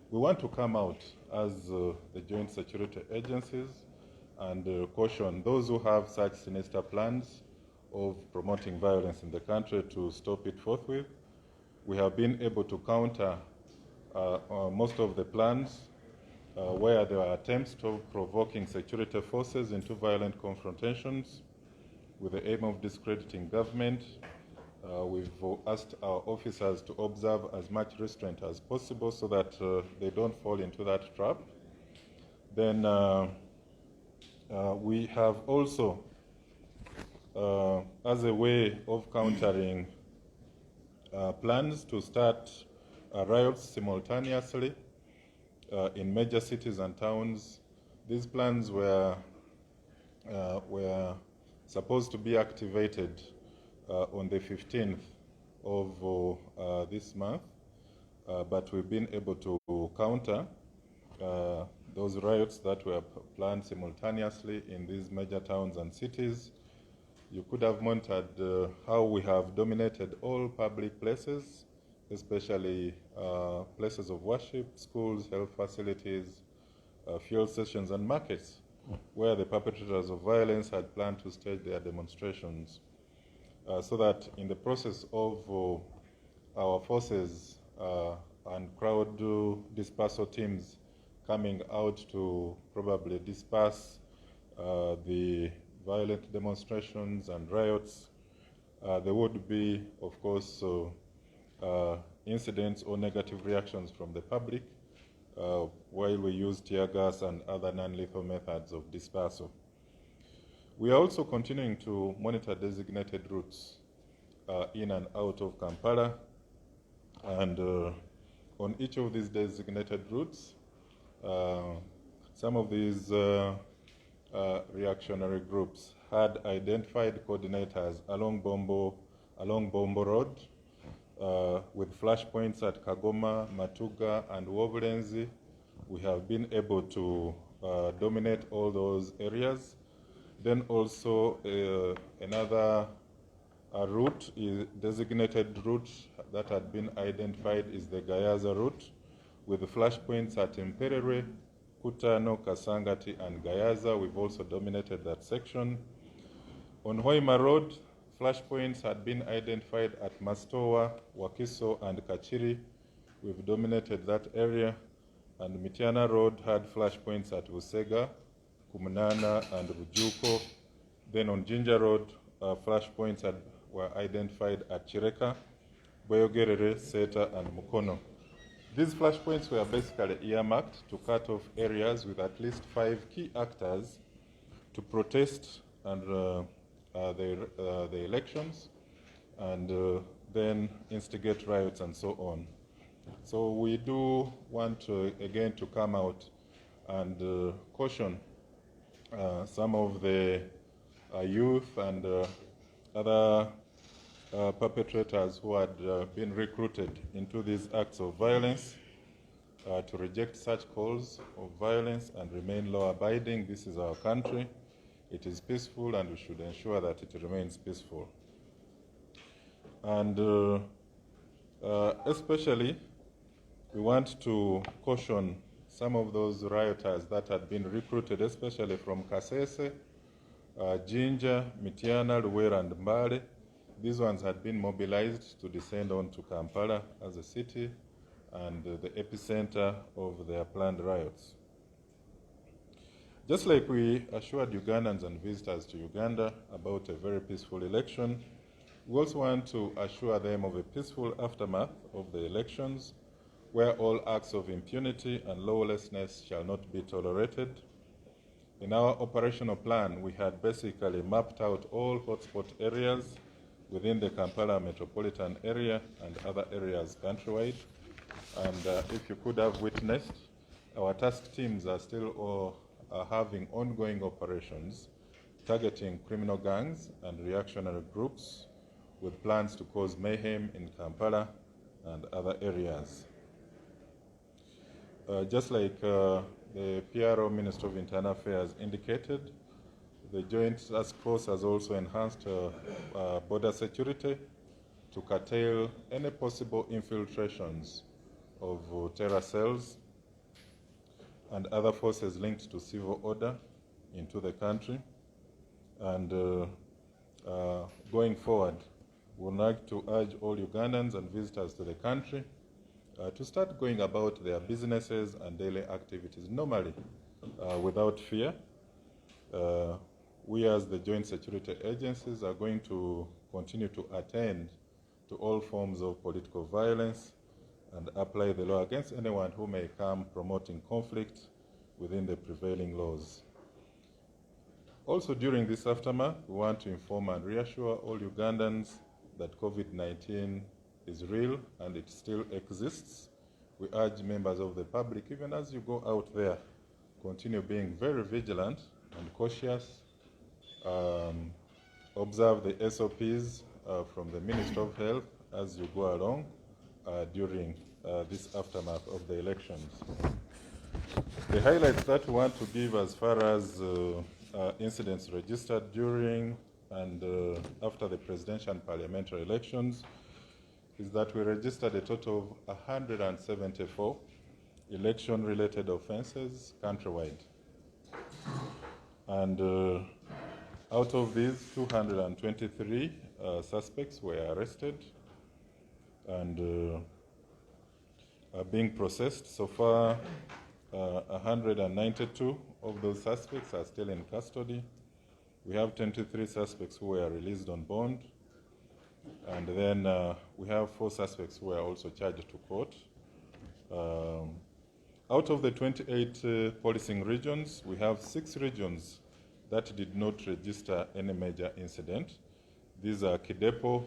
We want to come out as the joint security agencies and caution those who have such sinister plans of promoting violence in the country to stop it forthwith. We have been able to counter most of the plans where there are attempts to provoking security forces into violent confrontations with the aim of discrediting government. We've asked our officers to observe as much restraint as possible so that they don't fall into that trap. Then we have also, as a way of countering plans to start riots simultaneously in major cities and towns. These plans were supposed to be activated on the 15th of this month, but we've been able to counter those riots that were planned simultaneously in these major towns and cities. You could have monitored how we have dominated all public places, especially places of worship, schools, health facilities, fuel stations, and markets, where the perpetrators of violence had planned to stage their demonstrations. So that in the process of our forces and crowd dispersal teams coming out to probably disperse the violent demonstrations and riots, there would be, of course, incidents or negative reactions from the public while we use tear gas and other non-lethal methods of dispersal. We are also continuing to monitor designated routes in and out of Kampala, and on each of these designated routes, some of these reactionary groups had identified coordinators along Bombo Road with flash points at Kagoma, Matuga, and Wobulenzi. We have been able to dominate all those areas. Then also another route, designated route that had been identified is the Gayaza route with the flash points at Imperere, Kutano, Kasangati, and Gayaza. We've also dominated that section. On Hoima Road, flash points had been identified at Mastowa, Wakiso, and Kachiri. We've dominated that area. And Mitiana Road had flash points at Busega, Kumunana, and Bujuko. Then on Jinja Road, flash points were identified at Chireka, Boyogerere, Seta, and Mukono. These flash points were basically earmarked to cut off areas with at least 5 key actors to protest and the elections, and then instigate riots and so on. So we do want to, again, to come out and caution some of the youth and other perpetrators who had been recruited into these acts of violence to reject such calls of violence and remain law-abiding. This is our country. It is peaceful, and we should ensure that it remains peaceful. And especially, we want to caution some of those rioters that had been recruited, especially from Kasese, Jinja, Mitiana, Luwera, and Mbale. These ones had been mobilized to descend on to Kampala as a city and the epicenter of their planned riots. Just like we assured Ugandans and visitors to Uganda about a very peaceful election, we also want to assure them of a peaceful aftermath of the elections, where all acts of impunity and lawlessness shall not be tolerated. In our operational plan, we had basically mapped out all hotspot areas within the Kampala metropolitan area and other areas countrywide. And if you could have witnessed, our task teams are still having ongoing operations targeting criminal gangs and reactionary groups with plans to cause mayhem in Kampala and other areas. Just like the PRO Minister of Internal Affairs indicated, the Joint Task Force has also enhanced border security to curtail any possible infiltrations of terror cells and other forces linked to civil order into the country. And going forward, we would like to urge all Ugandans and visitors to the country to start going about their businesses and daily activities normally, without fear. We as the joint security agencies are going to continue to attend to all forms of political violence and apply the law against anyone who may come promoting conflict within the prevailing laws. Also, during this aftermath, we want to inform and reassure all Ugandans that COVID-19 is real and it still exists. We urge members of the public, even as you go out there, continue being very vigilant and cautious. Observe the SOPs from the Ministry of Health as you go along during this aftermath of the elections. The highlights that we want to give as far as incidents registered during and after the presidential and parliamentary elections is that we registered a total of 174 election-related offenses countrywide. And out of these, 223 suspects were arrested and are being processed. So far, 192 of those suspects are still in custody. We have 23 suspects who were released on bond. And then we have 4 suspects who were also charged to court. Out of the 28 policing regions, we have 6 regions that did not register any major incident. These are Kidepo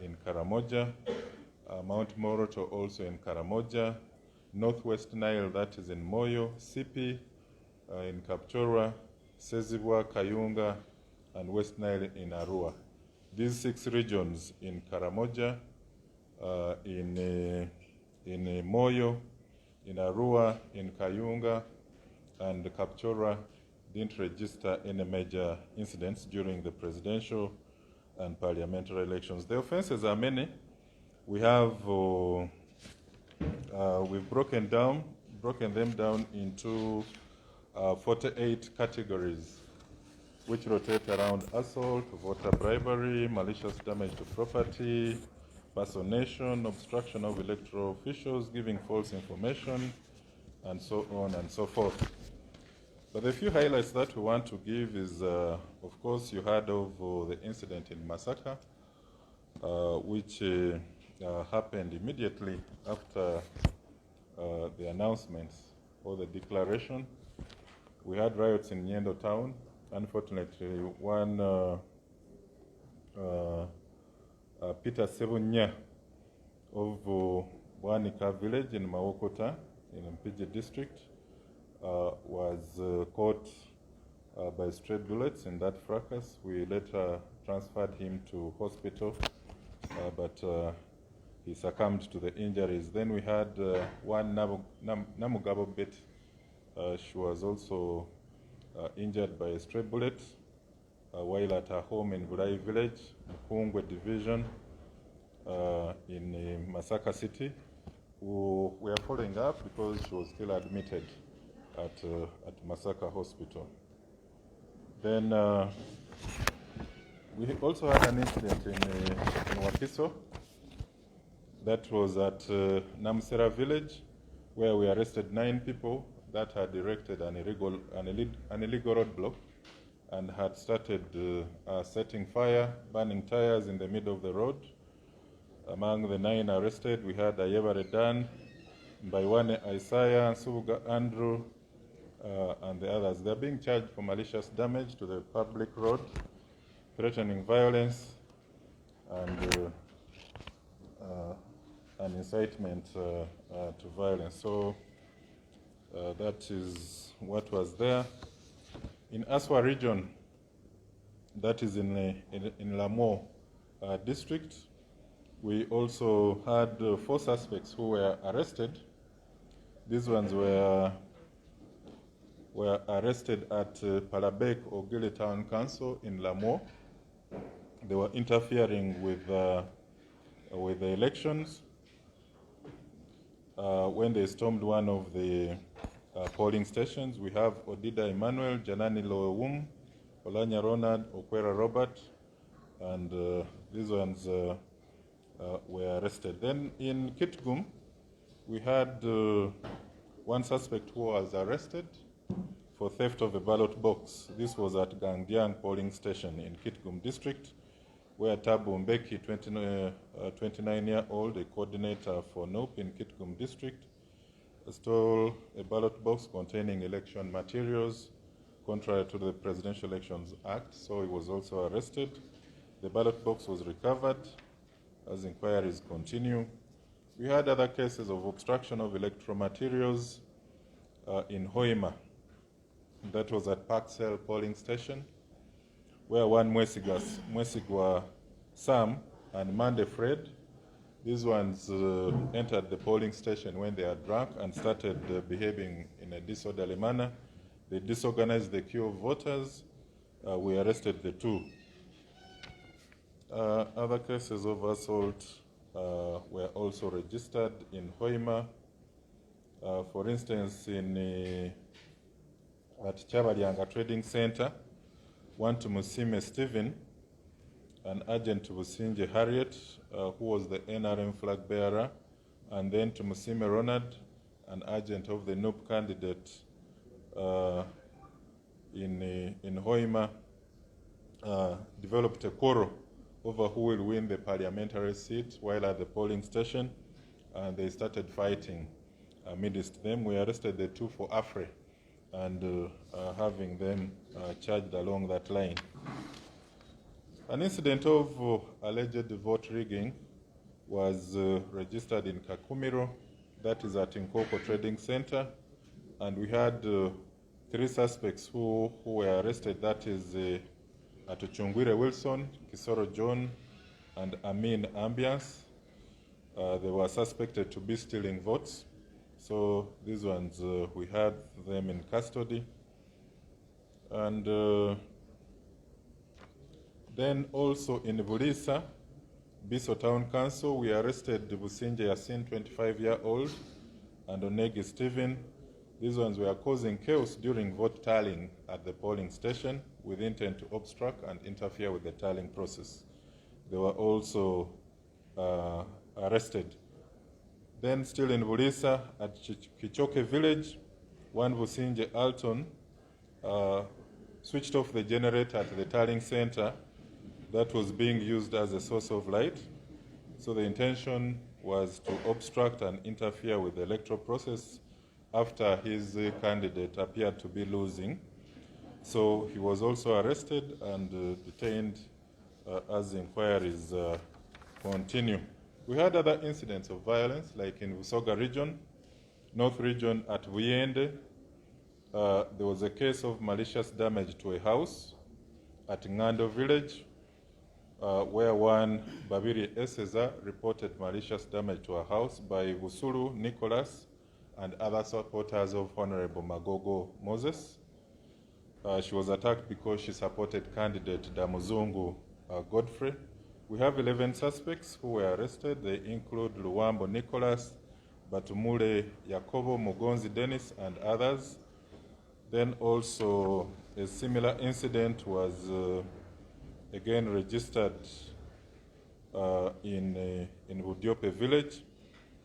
in Karamoja, Mount Moroto also in Karamoja, Northwest Nile, that is in Moyo, Sipi in Kapchorwa, Sezibwa, Kayunga, and West Nile in Arua. These 6 regions in Karamoja, in Moyo, in Arua, in Kayunga, and Kapchorwa didn't register any major incidents during the presidential and parliamentary elections. The offenses are many. We have we've broken them down into 48 categories, which rotate around assault, voter bribery, malicious damage to property, personation, obstruction of electoral officials, giving false information, and so on and so forth. But the few highlights that we want to give is, of course, you heard of the incident in Masaka, which happened immediately after the announcements or the declaration. We had riots in Nyendo town. Unfortunately, one Peter Sebunya of Bwanika village in Mawokota in Mpigi district was caught by stray bullets in that fracas. We later transferred him to hospital, but he succumbed to the injuries. Then we had one Namugabo Bet. She was also injured by a stray bullet while at her home in Bulai village, Mkungwe division in Masaka city. We are following up because she was still admitted at Masaka hospital. Then we also had an incident in Wakiso. That was at Namsera village, where we arrested 9 people that had erected an illegal roadblock and had started setting fire, burning tires in the middle of the road. Among the 9 arrested, we had Ayebare Dan, Mbaiwane Isaiah, Subuga Andrew, and the others. They're being charged for malicious damage to the public road, threatening violence, and an incitement to violence. So that is what was there. In Aswa region, that is in Lamo district, we also had 4 suspects who were arrested. These ones were arrested at Palabek or Gili Town Council in Lamo. They were interfering with the elections when they stormed one of the polling stations. We have Odida Emmanuel, Janani Lowum, Olanya Ronald, Okwera Robert, and these ones were arrested. Then in Kitgum, we had one suspect who was arrested for theft of a ballot box. This was at Gangdiang polling station in Kitgum district, where Tabu Mbeki, 29-year-old, a coordinator for NOP in Kitgum district, stole a ballot box containing election materials contrary to the Presidential Elections Act, so he was also arrested. The ballot box was recovered as inquiries continue. We had other cases of obstruction of electoral materials in Hoima. That was at Parksell polling station, where one Mwesigwa Sam and Mande Fred, these ones entered the polling station when they are drunk and started behaving in a disorderly manner. They disorganized the queue of voters. We arrested the two. Other cases of assault were also registered in Hoima. For instance, at Chabalyanga Trading Center, one to Musime Stephen, an agent to Businje Harriet, who was the NRM flag bearer, and then to Musime Ronald, an agent of the NUP candidate in Hoima, developed a quarrel over who will win the parliamentary seat while at the polling station, and they started fighting amidst them. We arrested the two for affray and having them charged along that line. An incident of alleged vote rigging was registered in Kakumiro, that is at Nkoko Trading Center, and we had three suspects who were arrested, that is at Chungwire Wilson, Kisoro John, and Amin Ambiance. They were suspected to be stealing votes. So these ones, we had them in custody. And then also in Bulisa, Biso Town Council, we arrested Businje Yasin, 25-year-old, and Onegi Stephen. These ones were causing chaos during vote tallying at the polling station with intent to obstruct and interfere with the tallying process. They were also arrested. Then still in Bulisa, at Kichoke village, one Businje Alton switched off the generator at the tallying center that was being used as a source of light. So the intention was to obstruct and interfere with the electoral process after his candidate appeared to be losing. So he was also arrested and detained as inquiries continue. We had other incidents of violence, like in Busoga region, North region at Buyende. There was a case of malicious damage to a house at Ngando village, where one Babiri Eseza reported malicious damage to a house by Busuru Nicholas and other supporters of Honorable Magogo Moses. She was attacked because she supported candidate Damuzungu Godfrey. We have 11 suspects who were arrested. They include Luwambo Nicholas, Batumule Yakobo, Mugonzi Dennis, and others. Then also a similar incident was again registered in Budiope village,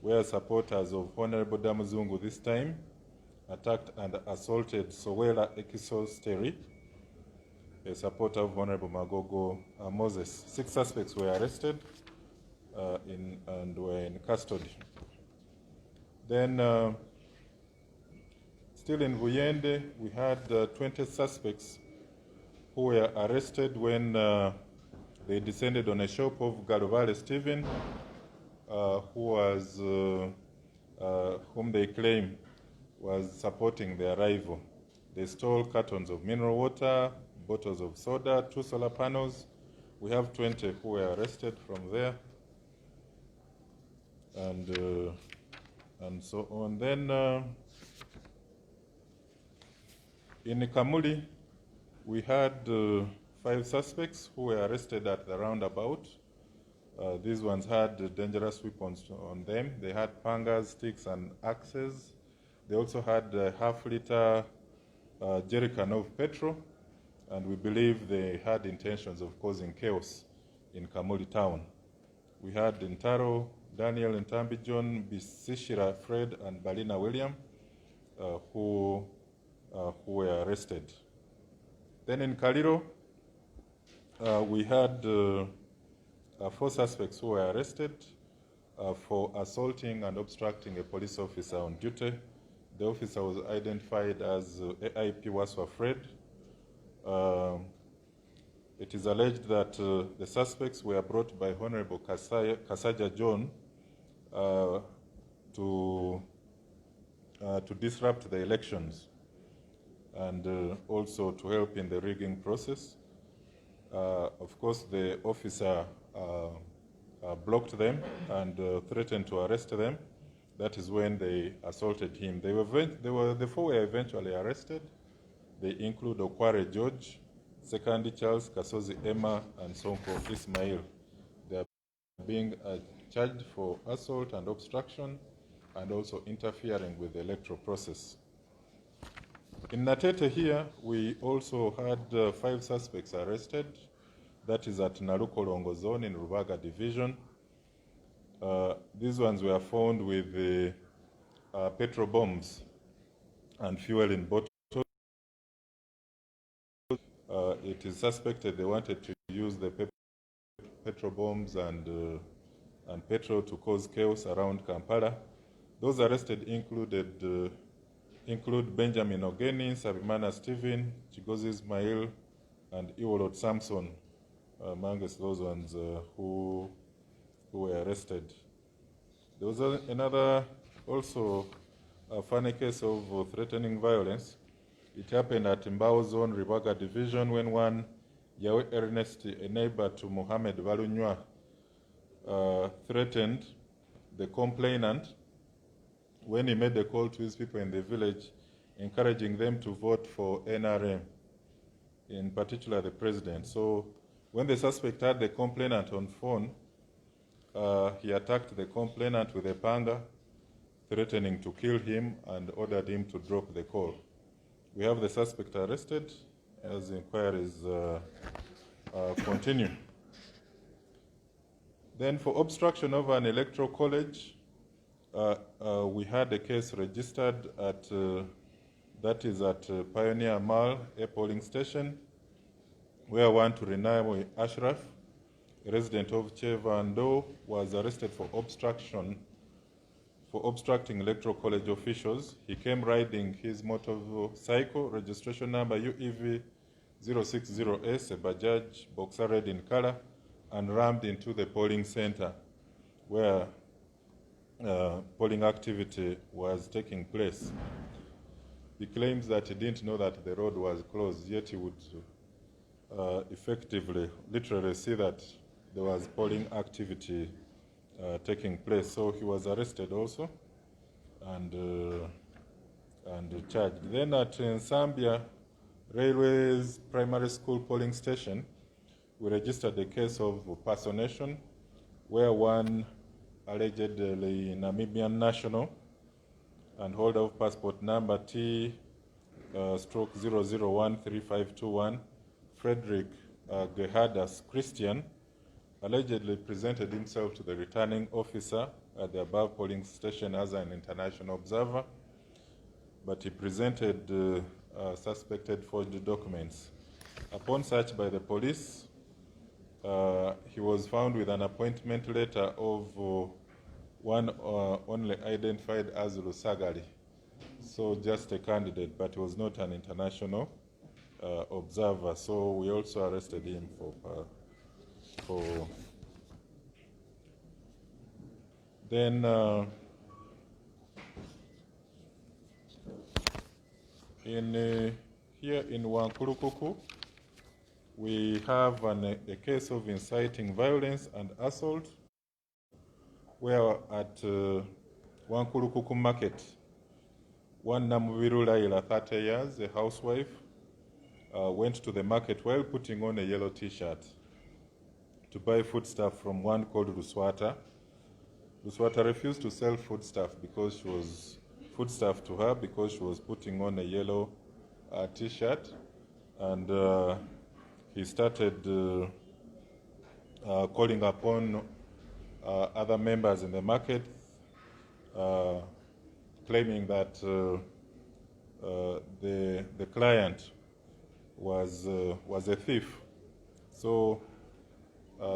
where supporters of Honorable Damuzungu this time attacked and assaulted Sowela Ekisosteri, a supporter of Honorable Magogo Moses. 6 suspects were arrested and were in custody. Then still in Buyende, we had 20 suspects who were arrested when they descended on a shop of Galuvale Stephen, whom they claim was supporting their rival. They stole cartons of mineral water, bottles of soda, 2 solar panels. We have 20 who were arrested from there, and so on. Then in Kamuli, we had 5 suspects who were arrested at the roundabout. These ones had dangerous weapons on them. They had pangas, sticks, and axes. They also had a half-liter jerrycan of petrol, and we believe they had intentions of causing chaos in Kamooli town. We had Ntaro, Daniel Ntambi John, Bisishira Fred, and Balina William, who were arrested. Then in Kaliro, we had 4 suspects who were arrested for assaulting and obstructing a police officer on duty. The officer was identified as AIP Waswa Fred. It is alleged that the suspects were brought by Honorable Kasaja John to disrupt the elections and also to help in the rigging process. Of course, the officer blocked them and threatened to arrest them. That is when they assaulted him. The 4 were eventually arrested. They include Okware George, Second Charles, Kasozi Emma, and Sonko Ismail. They are being charged for assault and obstruction and also interfering with the electoral process. In Natete here, we also had 5 suspects arrested. That is at Narukolongo zone in Rubaga division. These ones were found with petrol bombs and fuel in bottles. It is suspected they wanted to use the petrol bombs and petrol to cause chaos around Kampala. Those arrested include Benjamin Ogeni, Sabimana Stephen, Chigozi Ismail, and Iwolot Samson, amongst those ones who were arrested. There was another also a funny case of threatening violence. It happened at Mbao Zone, Ribaga Division, when one Yawe Ernest, a neighbor to Mohammed Valunywa, threatened the complainant when he made a call to his people in the village, encouraging them to vote for NRM, in particular the president. So when the suspect had the complainant on phone, he attacked the complainant with a panga, threatening to kill him and ordered him to drop the call. We have the suspect arrested as inquiries continue. Then for obstruction of an electoral college, we had a case registered at, that is at Pioneer Mall, a polling station, where one Turinamo Ashraf, a resident of Chevando, was arrested for obstructing electoral college officials. He came riding his motorcycle, registration number UEV 060S, a Bajaj Boxer red in color, and rammed into the polling center where polling activity was taking place. He claims that he didn't know that the road was closed, yet he would effectively, literally see that there was polling activity taking place. So he was arrested also and charged. Then at Nsambya Railways Primary School polling station, we registered a case of personation where one allegedly Namibian national and holder of passport number T/0013521, Frederick Gehardas Christian, allegedly presented himself to the returning officer at the above polling station as an international observer, but he presented suspected forged documents. Upon search by the police, he was found with an appointment letter of one only identified as Lusagari, so just a candidate, but he was not an international observer. So we also arrested him for then here in Wankulukuku, we have a case of inciting violence and assault, where at Wankulukuku Market, one Namubiru Laila, 30 years, a housewife, went to the market while putting on a yellow t-shirt to buy foodstuff from one called Ruswata. Ruswata refused to sell foodstuff because she was foodstuff to her because she was putting on a yellow t-shirt, and he started calling upon other members in the market, claiming that the client was a thief. So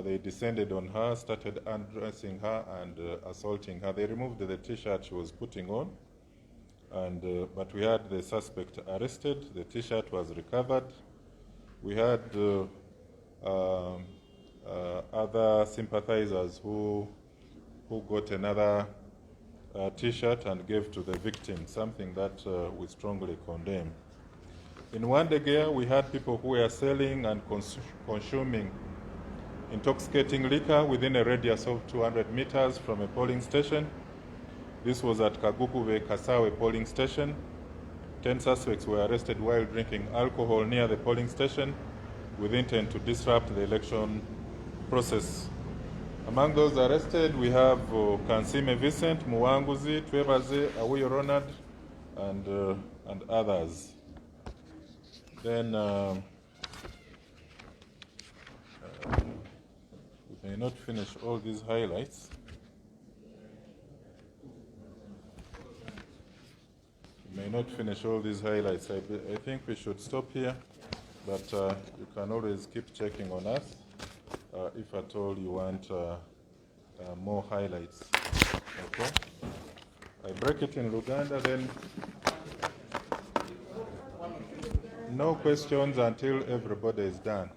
they descended on her, started undressing her and assaulting her. They removed the t-shirt she was putting on, and but we had the suspect arrested. The t-shirt was recovered. We had other sympathizers who got another t-shirt and gave to the victim, something that we strongly condemn. In Wandegea, we had people who were selling and consuming intoxicating liquor within a radius of 200 meters from a polling station. This was at Kagukuve Kasawe polling station. 10 suspects were arrested while drinking alcohol near the polling station with intent to disrupt the election process. Among those arrested, we have Kansime Vincent, Muwanguzi, Twebaze, Awuyo Ronald, and others. Then we may not finish all these highlights. We may not finish all these highlights. I think we should stop here, but you can always keep checking on us if at all you want more highlights. Okay? I break it in Uganda, then no questions until everybody is done.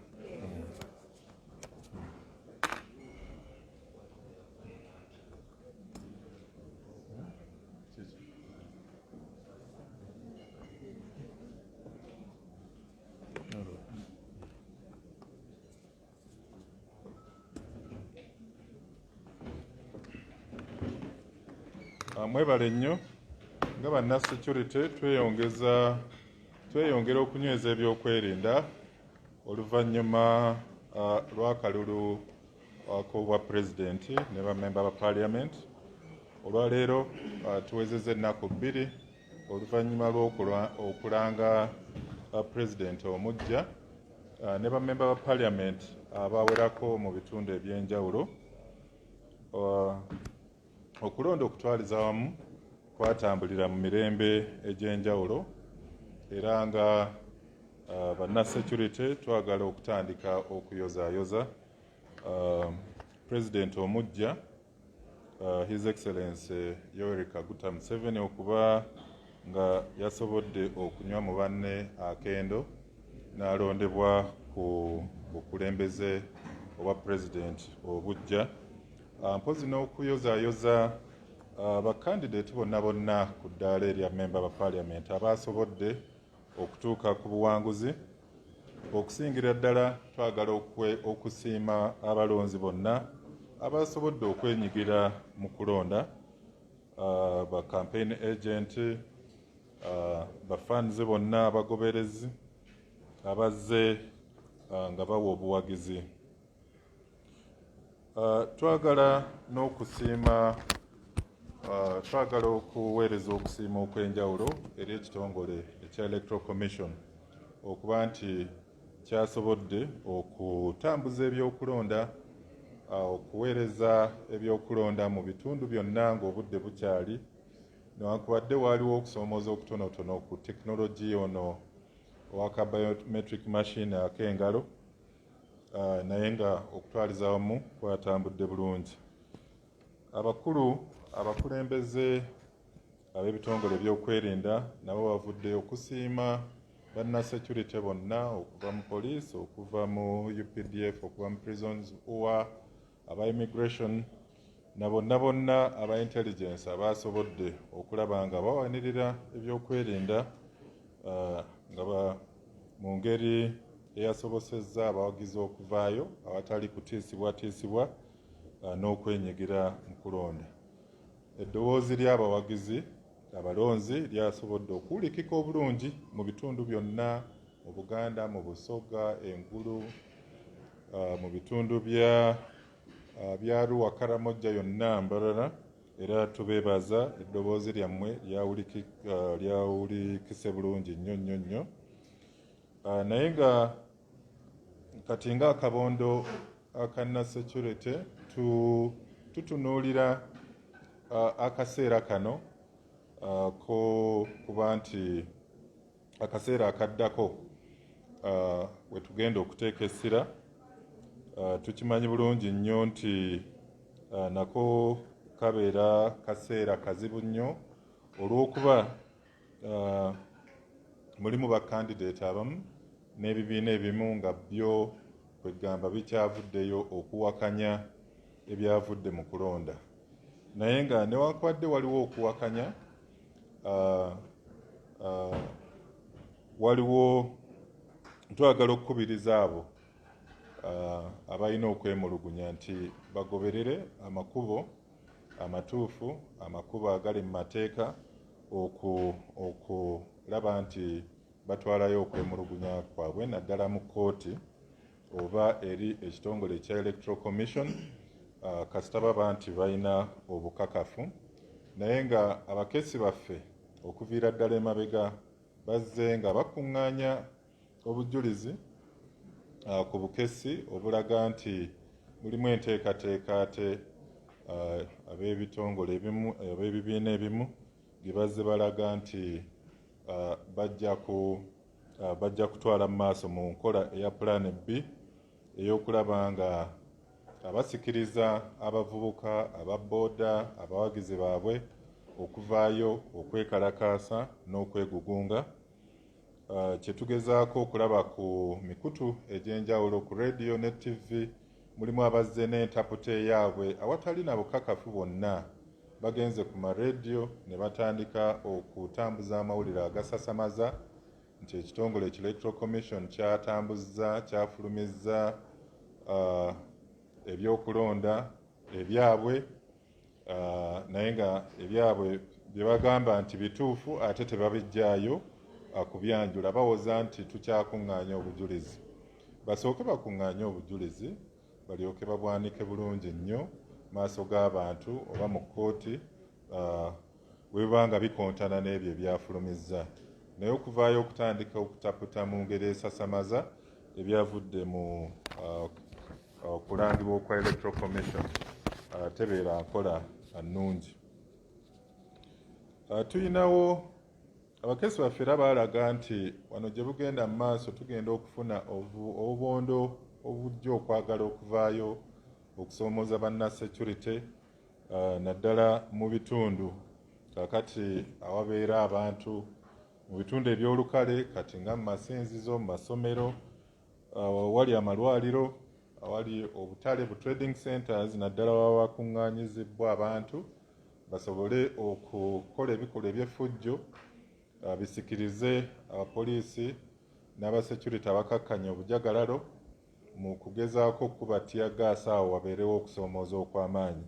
Mwebale nnyo nga banna security tweyongera okunyweza ebyokwerinda oluvannyuma lw'akalulu k'obwa pulezidenti ne bammemba ba parliament. Olwaleero tuwezezza ennaku 2 oluvannyuma lw'okulanga pulezidenti omuggya ne bammemba ba parliament abawerako mu bitundu eby'enjawulo. Okulonda okutwaliza wamu kwatambulira mu mirembe egy'enjawulo, era nga banna security twagala okutandika okuyozaayoza President omuggya His Excellency Yoweri Kaguta Museveni okuba nga yasobodde okunywa mu banne akendo n'alondebwa ku bukulembeze obwa President obuggya. Mpozi n'okuyozaayoza bakandidate bonna ku ddaala erya memba ba parliament abasobodde okutuuka ku buwanguzi. Okusingira ddala twagala okusiima abalonzi bonna abasobodde okwenyigira mu kulonda, ba campaign agent, ba fans bonna abagoberezi abazze nga bawa obuwagizi. Twagala okuweereza okusiima okw'enjawulo eri ekitongole ekya Electoral Commission okuba nti kyasobodde okutambuza ebyokulonda, okuweereza ebyokulonda mu bitundu byonna ng'obudde bukyali, newankubadde waaliwo okusoomooza okutonotono ku tekinologi ono owaka biometric machine ak'engalo, naye nga okutwaliza wamu kwatambudde bulungi. Abakulembeze ab'ebitongole by'okwerinda nabo bavudde okusiima banna security bonna okuva mu police, okuva mu UPDF, okuva mu prisons, aba immigration na bonna aba intelligence abasobodde okulaba nga bawanirira ebyokwerinda nga mu ngeri eyasobosezza abawagizi okuvaayo awatali kutiisibwatiisibwa n'okwenyigira mu kulonda. Eddoboozi ly'abawagizi abalonzi lyasobodde okuwulikika obulungi mu bitundu byonna mu Buganda, mu Busoga, Engulu, mu bitundu bya Arua, Karamoja yonna Mbarara, era tubeebaza eddoboozi lyammwe lyawulikise bulungi nnyo. Naye nga kati nga akabondo aka security tutunuulira akaseera kano kuba nti akaseera akaddako we tugenda okuteeka essira tukimanyi bulungi nnyo nti nako kabeera kaseera kazibu nnyo olw'okuba mulimu bakandidate abamu n'ebibiina ebimu nga byo kwegamba bikyavuddeyo okuwakanya ebyavudde mu kulonda, naye nga newankubadde waliwo okuwakanya waliwo twagala okukubiriza abo abalina okwemulugunya nti bagoberere amakubo amatuufu, amakubo agali mu mateeka okulaba nti batwalayo okwemulugunya kwabwe naddala mu kkooti oba eri ekitongole ekya Electoral Commission kasita baba nti balina obukakafu, naye nga abakesi baffe okuviira ddala emabega bazze nga bakuŋŋaanya obujulizi ku bukesi obulaga nti mulimu enteekateeka ate ab'ebitongole ebimu ab'ebibiina ebimu gye bazze balaga nti bajja kutwala mu maaso mu nkola eya Plan B ey'okulaba nga abasikiriza abavubuka ababooda abawagizi baabwe okuvaayo okwekalakaasa n'okwegugunga. Kyetugezaako okulaba ku mikutu egy'enjawulo ku radio ne TV mulimu abazze n'entaputa eyaabwe awatali na bukakafu bwonna, bagenze ku maradio ne batandika okutambuza amawulire agasasamaza nti ekitongole ki Electoral Commission kyafulumizza ebyokulonda ebyabwe, naye nga ebyabwe bye bagamba nti bituufu ate tebabijjaayo kubyanjula, bawoza nti tukyakuŋŋaanya obujulizi. Basooke bakuŋŋaanye obujulizi balyoke babwanike bulungi nnyo maaso g'abantu oba mu kkooti bwe biba nga bikontana n'ebyo ebyafulumizza, naye okuvaayo okutandika okutaputa mu ngeri esasamaza ebyavudde mu kulangibwa okwa Electoral Commission tebeera nkola nnungi. Tuyinawo abakesi baffe era baalaga nti wano gye bugenda mu maaso tugenda okufuna obubondo obujja okwagala okuvaayo okusoomooza banna security naddala mu bitundu kakati awabeera abantu mu bitundu ebyolukale kati nga mu masinzizo, mu masomero, wali amalwaliro, awali obutale bu trading centers naddala wawakuŋŋaanyizibwa abantu basobole okukola ebikolwa eby'effujjo bisikirize abapoliisi n'abasecurity abakakkanya obujagalalo mu kugezaako okuba tiyagaasi awo wabeerewo okusoomooza okw'amaanyi.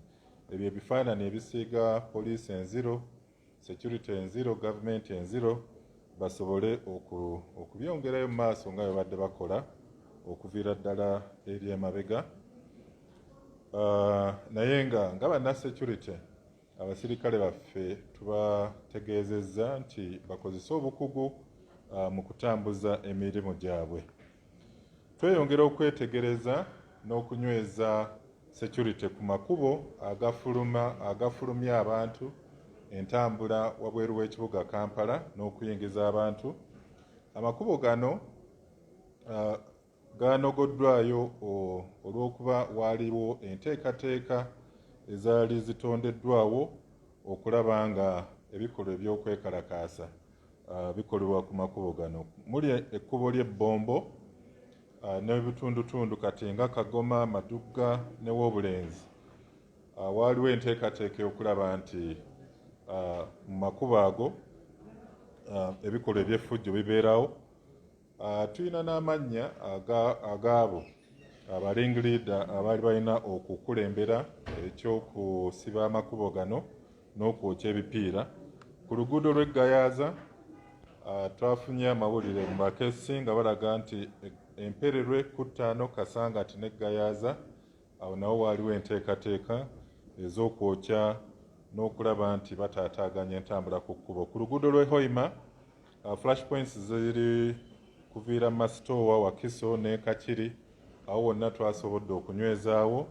Ebyo ebifaananyi ebisiiga poliisi enziro, security enziro, gavumenti enziro basobole okubyongerayo mu maaso nga bwe badde bakola okuviira ddala eri emabega. Naye nga banna security abasirikale baffe tubategeezezza nti bakozese obukugu mu kutambuza emirimu gyabwe. Tweyongera okwetegereza n'okunyweza security ku makubo agafulumya abantu entambula wabweru w'ekibuga Kampala n'okuyingiza abantu. Amakubo gano ganogoddwayo olw'okuba waaliwo enteekateeka ezaali zitondeddwawo okulaba nga ebikolwa eby'okwekalakaasa bikolebwa ku makubo gano. Muli ekkubo ly'ebbombo n'ebitundutundu kati nga Kagoma, Madugga ne Wobulenzi. Waaliwo enteekateeka okulaba nti mu makubo ago ebikolwa eby'effujjo bibeerawo. Tulina n'amannya agaabo abaling leader abaali balina okukulembera ekyokusiba amakubo gano n'okwokya ebipiira. Ku luguudo lw'Egayaaza twafunye amawulire mu bakesi nga balaga nti Empererwe, Kuttaano, Kasangati n'Egayaaza awo nawo waaliwo enteekateeka ez'okwokya n'okulaba nti bataataaganya entambula ku kkubo. Ku luguudo lw'e Hoima, flash points ziri kuviira Masitowa, Wakiso ne Kakiri. Awo wonna twasobodde okunywezaawo.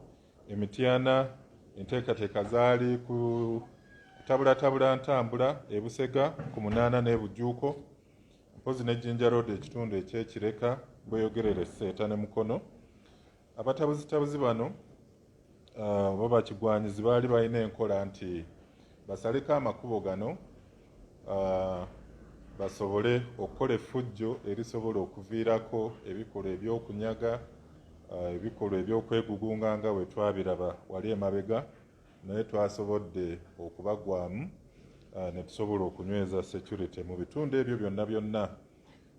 Emityana enteekateeka zaali kutabulatabula ntambula e Busega ku Munaana n'e Bujuuko, mpozi ne Jinja Road ekitundu eky'Ekireka, Bweyogerere, Seeta ne Mukono. Abatabuzitabuzi bano oba bakigwanyizi baali balina enkola nti basaleko amakubo gano basobole okukola effujjo erisobola okuviirako ebikolwa ebyokunyaga, ebikolwa ebyokwegugunga nga bwe twabiraba wali emabega, naye twasobodde okubagwamu ne tusobola okunyweza security mu bitundu ebyo byonna.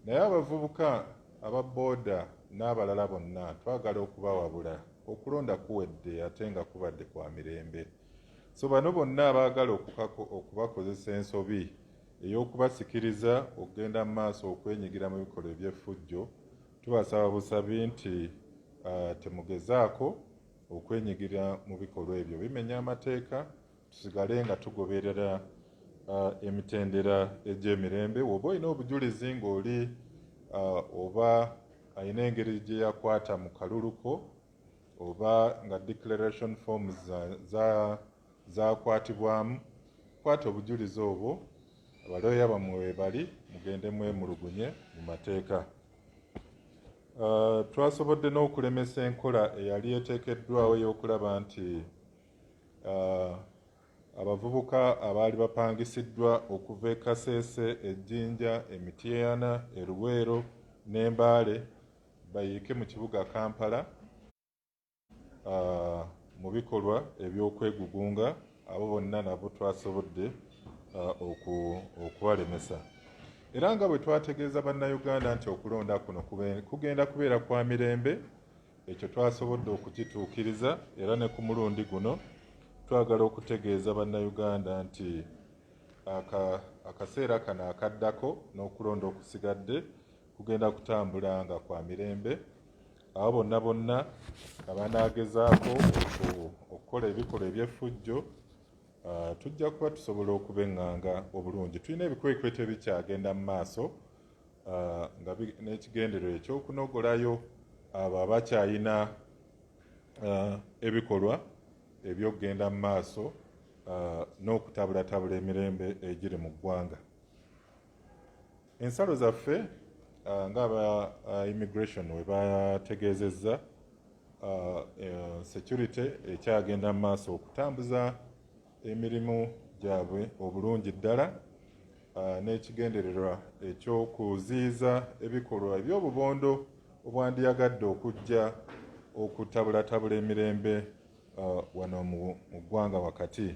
Naye abavubuka aba booda n'abalala bonna twagala okubawabula, okulonda kuwedde ate nga kubadde kwa mirembe. So bano bonna abaagala okubakozesa ensobi ey'okubasikiriza okugenda mu maaso okwenyigira mu bikolwa eby'effujjo, tubasaba busabi nti temugezaako okwenyigira mu bikolwa ebyo, bimenya amateeka, tusigale nga tugoberera emitendera egy'emirembe. Woba olina obujulizi ng'oli oba alina engeri gye yakwata mu kaluluko oba nga declaration forms zakwatibwamu, kwata obujulizi obwo, abalooya bammwe we bali, mugende mwemulugunye mu mateeka. Twasobodde n'okulemesa enkola eyali eteekeddwawo y'okulaba nti abavubuka abaali bapangisiddwa okuva e Kasese, Ejjinja, Emityana, e Luweero n'Embaale bayiike mu kibuga Kampala mu bikolwa eby'okwegugunga. Abo bonna nabo twasobodde okubalemesa. Era nga bwe twategeeza bannayuganda nti okulonda kuno kugenda kubeera kwa mirembe, ekyo twasobodde okukituukiriza, era ne ku mulundi guno twagala okutegeeza bannayuganda nti akaseera kano akaddako n'okulonda okusigadde kugenda kutambula nga kwa mirembe. Abo bonna abanaagezaako okukola ebikolwa eby'effujjo tujja kuba tusobola okubeŋŋanga obulungi. Tulina ebikwekweto bikyagenda mu maaso nga n'ekigendererwa ekyokunogolayo abo abakyayina ebikolwa ebyokugenda mu maaso n'okutabulatabula emirembe egiri mu ggwanga. Ensalo zaffe ng'aba immigration we bategeezezza, security ekyagenda mu maaso okutambuza emirimu gyabwe obulungi ddala, n'ekigendererwa ekyokuziyiza ebikolwa eby'obubondo obwandiyagadde okujja okutabulatabula emirembe wano mu ggwanga wakati.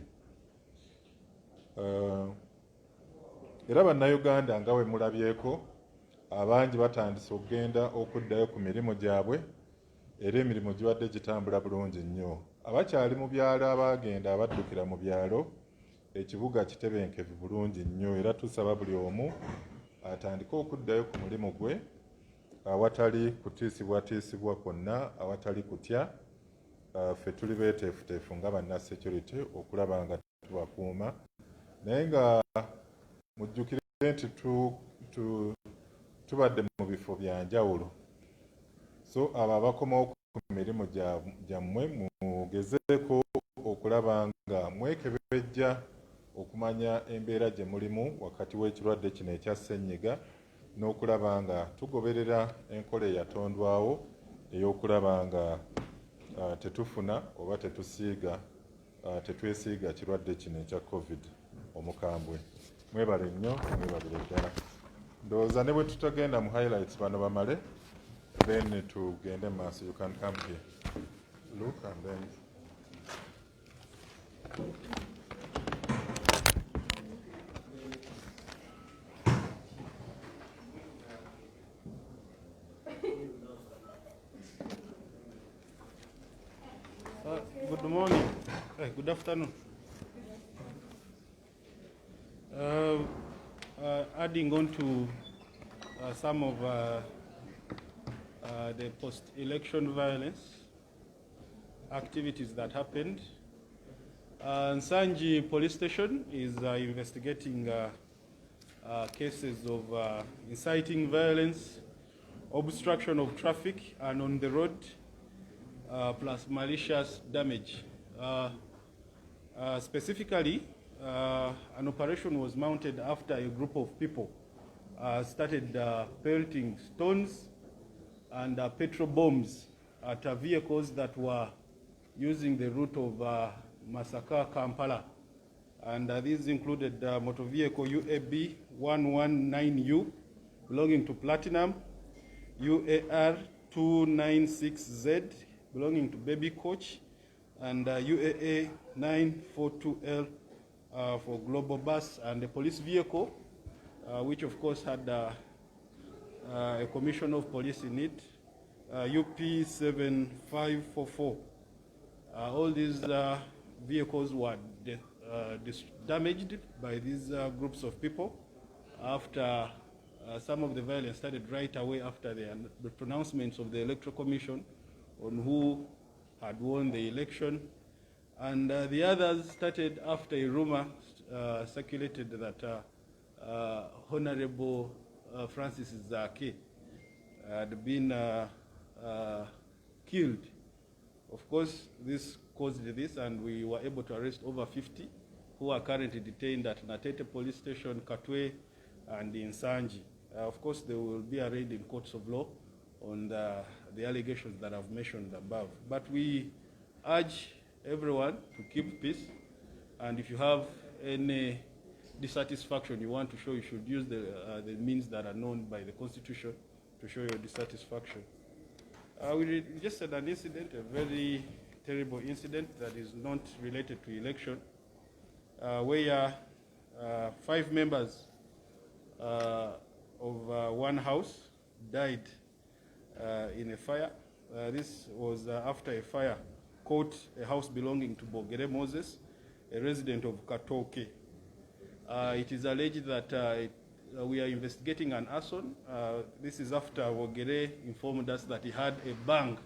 Era bannayuganda nga we mulabyeko, abangi batandise okugenda okuddayo ku mirimu gyabwe, era emirimu gibadde gitambula bulungi nnyo. Abakyali mu byalo abaagenda abaddukira mu byalo, ekibuga kitebenkevu bulungi nnyo, era tusaba buli omu atandike okuddayo ku mulimu gwe awatali kutiisibwatiisibwa kwonna, awatali kutya. Ffe tuli beeteefuteefu nga banna security okulaba nga tubakuuma, naye nga mujjukire nti tubadde mu bifo bya njawulo. So abo abakomawo ku mirimu gyammwe mugezeeko okulaba nga mwekebejja okumanya embeera gye mulimu wakati w'ekirwadde kino ekya ssennyiga, n'okulaba nga tugoberera enkola eyatondwawo ey'okulaba nga tetufuna oba tetwesiiga kirwadde kino ekya COVID omukambwe. Mwebale nnyo, mwebalire ddala. Ndowooza ne bwe tutagenda mu highlights bano bamale, then tugende maaso. You can come here. Look and then good morning. Good afternoon. Adding on to some of the post-election violence activities that happened, Nsangi Police Station is investigating cases of inciting violence, obstruction of traffic and on the road, plus malicious damage. Specifically, an operation was mounted after a group of people started pelting stones and petrol bombs at vehicles that were using the route of Masaka, Kampala. And these included motor vehicle UAB 119U belonging to Platinum, UAR 296Z belonging to Baby Coach, and UAA 942L for Global Bus, and a police vehicle which of course had a commission of police in it, UP 7544. All these vehicles were damaged by these groups of people after some of the violence started right away after the pronouncements of the Electoral Commission on who had won the election. And the others started after a rumor circulated that Honorable Francis Zake had been killed. Of course, this caused this, and we were able to arrest over 50 who are currently detained at Natete Police Station, Katwe, and in Nsangi. Of course, they will be arraigned in courts of law on the allegations that I've mentioned above. But we urge everyone to keep peace, and if you have any dissatisfaction you want to show, you should use the means that are known by the Constitution to show your dissatisfaction. We just had an incident, a very terrible incident that is not related to election, where 5 members of one house died in a fire. This was after a fire caught a house belonging to Magere Moses, a resident of Katoke. It is alleged that we are investigating an arson. This is after Magere informed us that he had a bang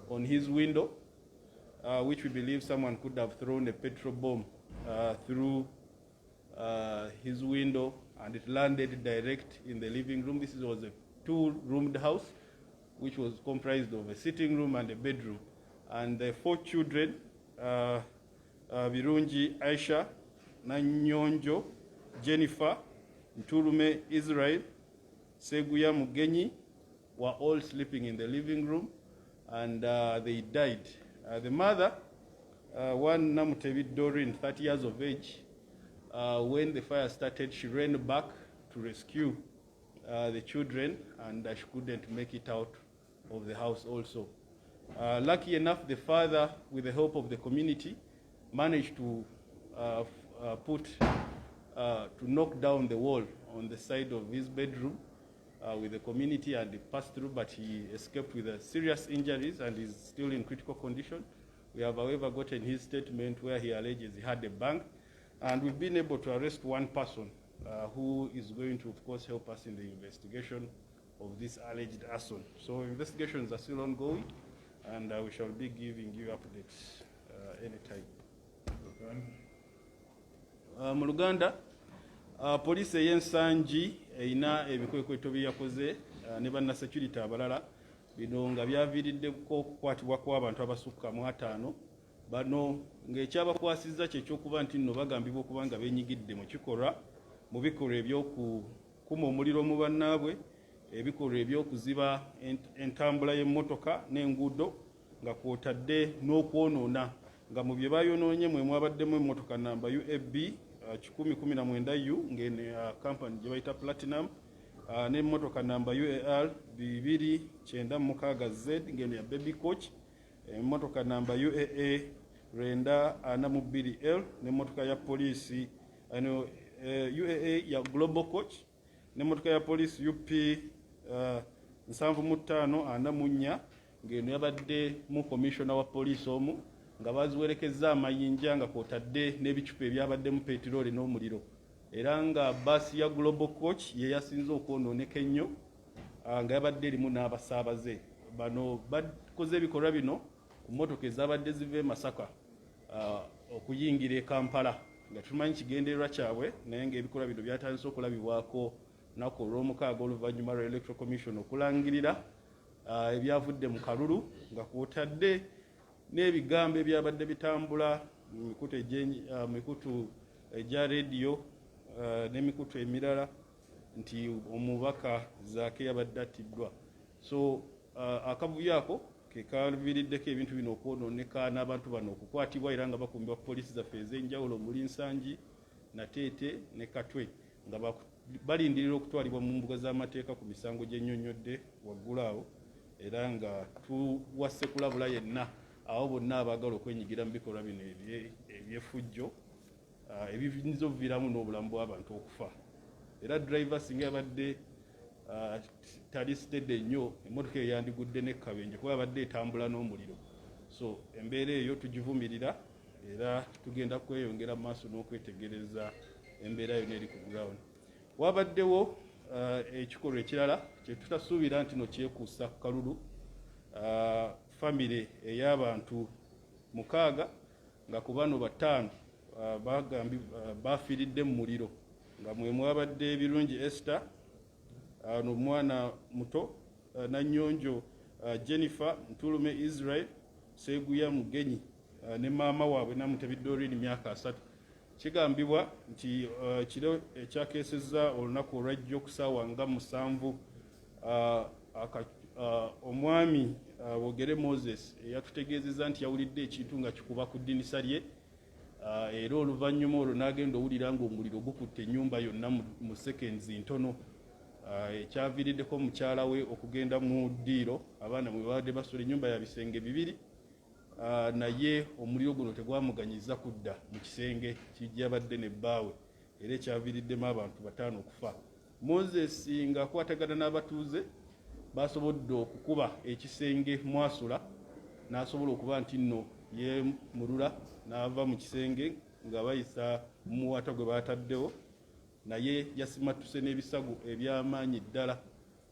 on his window, which we believe someone could have thrown a petrol bomb through his window, and it landed direct in the living room. This was a 2-roomed house, which was comprised of a sitting room and a bedroom. And the 4 children, Birungi Aisha, Nanyonjo, Jennifer, Nturume Israel, Seguya Mugenyi, were all sleeping in the living room, and they died. The mother, one Namutevi Doreen, 30 years of age, when the fire started, she ran back to rescue the children, and she couldn't make it out of the house also. Lucky enough, the father, with the help of the community, managed to knock down the wall on the side of his bedroom with the community, and he passed through, but he escaped with serious injuries and is still in critical condition. We have, however, gotten his statement where he alleges he had a bang, and we've been able to arrest one person who is going to, of course, help us in the investigation of this alleged arson. So investigations are still ongoing, and we shall be giving you updates anytime. Mu Uganda, police ey'e Nsangi erina ebikwekweto bye yakoze ne bannasecurity abalala, bino nga byaviiriddeko okukwatibwa kw'abantu abasukka mu 5. Bano ng'ekyabakwasizza kye ky'okuba nti nno bagambibwa okuba nga beenyigidde mu kikolwa mu bikolwa eby'okukuma omuliro mu bannaabwe, ebikolwa eby'okuziba entambula y'emmotoka n'enguudo, nga kw'otadde n'okwonoona, nga mu bye bayonoonye mwe mwabaddemu emmotoka namba UAB 1019U ng'eno ya kampani gye bayita Platinum, n'emmotoka namba UAR 296Z ng'eno ya Baby Coach, emmotoka namba UAA 942L n'emmotoka ya poliisi UAA ya Global Coach, n'emmotoka ya poliisi UP 7544 ng'eno yabadde mu commissioner wa poliisi omu, nga baziwerekezza amayinja nga kw'otadde n'ebicupa ebyabaddemu peteroli n'omuliro, era nga baasi ya Global Coach ye yasinze okwonooneka ennyo, nga yabadde erimu n'abasaabaze. Bano bakoze ebikolwa bino ku mmotoka ezabadde ziva e Masaka okuyingira e Kampala nga tumanyi kigendererwa kyabwe naye ng'ebikolwa bino byatandise okulabibwako lunaku olw'omukaaga oluvannyuma lwa Electoral Commission okulangirira ebyavudde mu kalulu nga kwotadde n'ebigambo ebyabadde bitambula mu mikutu egya rediyo n'emikutu emirala nti omubaka Zaake yabadde attiddwa. So akavuyo ako ke kaviiriddeko ebintu bino okwonooneka n'abantu bano okukwatibwa era nga bakumbibwa poliisi zaffe ez'enjawulo omuli Nsangi, Nateete ne Katwe nga balindirira okutwalibwa mu mbuga z'amateeka ku misango gy'ennyonnyodde waggulu awo, era nga tuwase kulabula yenna awo bonna abaagala okwenyigira mu bikolwa bino eby'effujjo ebiyinza obuviiramu n'obulamu bw'abantu okufa. Era driver singa yabadde talisitedde nnyo emmotoka eyo yandigudde n'ekkabenje kuba yabadde etambula n'omuliro. So embeera eyo tugivumirira era tugenda kweyongera mu maaso n'okwetegereza embeera yonna eri ku ground. Wabaddewo ekikolwa ekirala kye tutasuubira nti no kyekuusa ku kalulu, famire ey'abantu 6 nga ku bano 5 bafiiridde mu muliro nga mwe mwabadde Birungi Esther n'omwana muto, Nannyonjo Jennifer, Ntulume Israel, Seguya Mugenyi ne maama waabwe Namutebi Doreen myaka 3. Kigambibwa nti kiro ekyakeesezza olunaku olwajjo ku ssaawa nga 7 omwami Wogere Moses eyatutegeezezza nti yawulidde ekintu nga kikuba ku ddinisa lye, era oluvannyuma olwo n'agenda owulira ng'omuliro gukutte ennyumba yonna mu seconds ntono, ekyaviiriddeko mukyala we okugenda mu ddiiro abaana mwe babadde basula. Ennyumba ya bisenge 2 naye omuliro guno tegwamuganyiza kudda mu kisenge kijjabadde ne bbaawe, era ekyaviiriddemu abantu 5 okufa. Moses ng'akwatagana n'abatuuze basobodde okukuba ekisenge mwasula, n'asobola okuba nti nno yemulula n'ava mu kisenge nga bayisa muwata gwe baataddewo, naye yasimattuse n'ebisago eby'amaanyi ddala,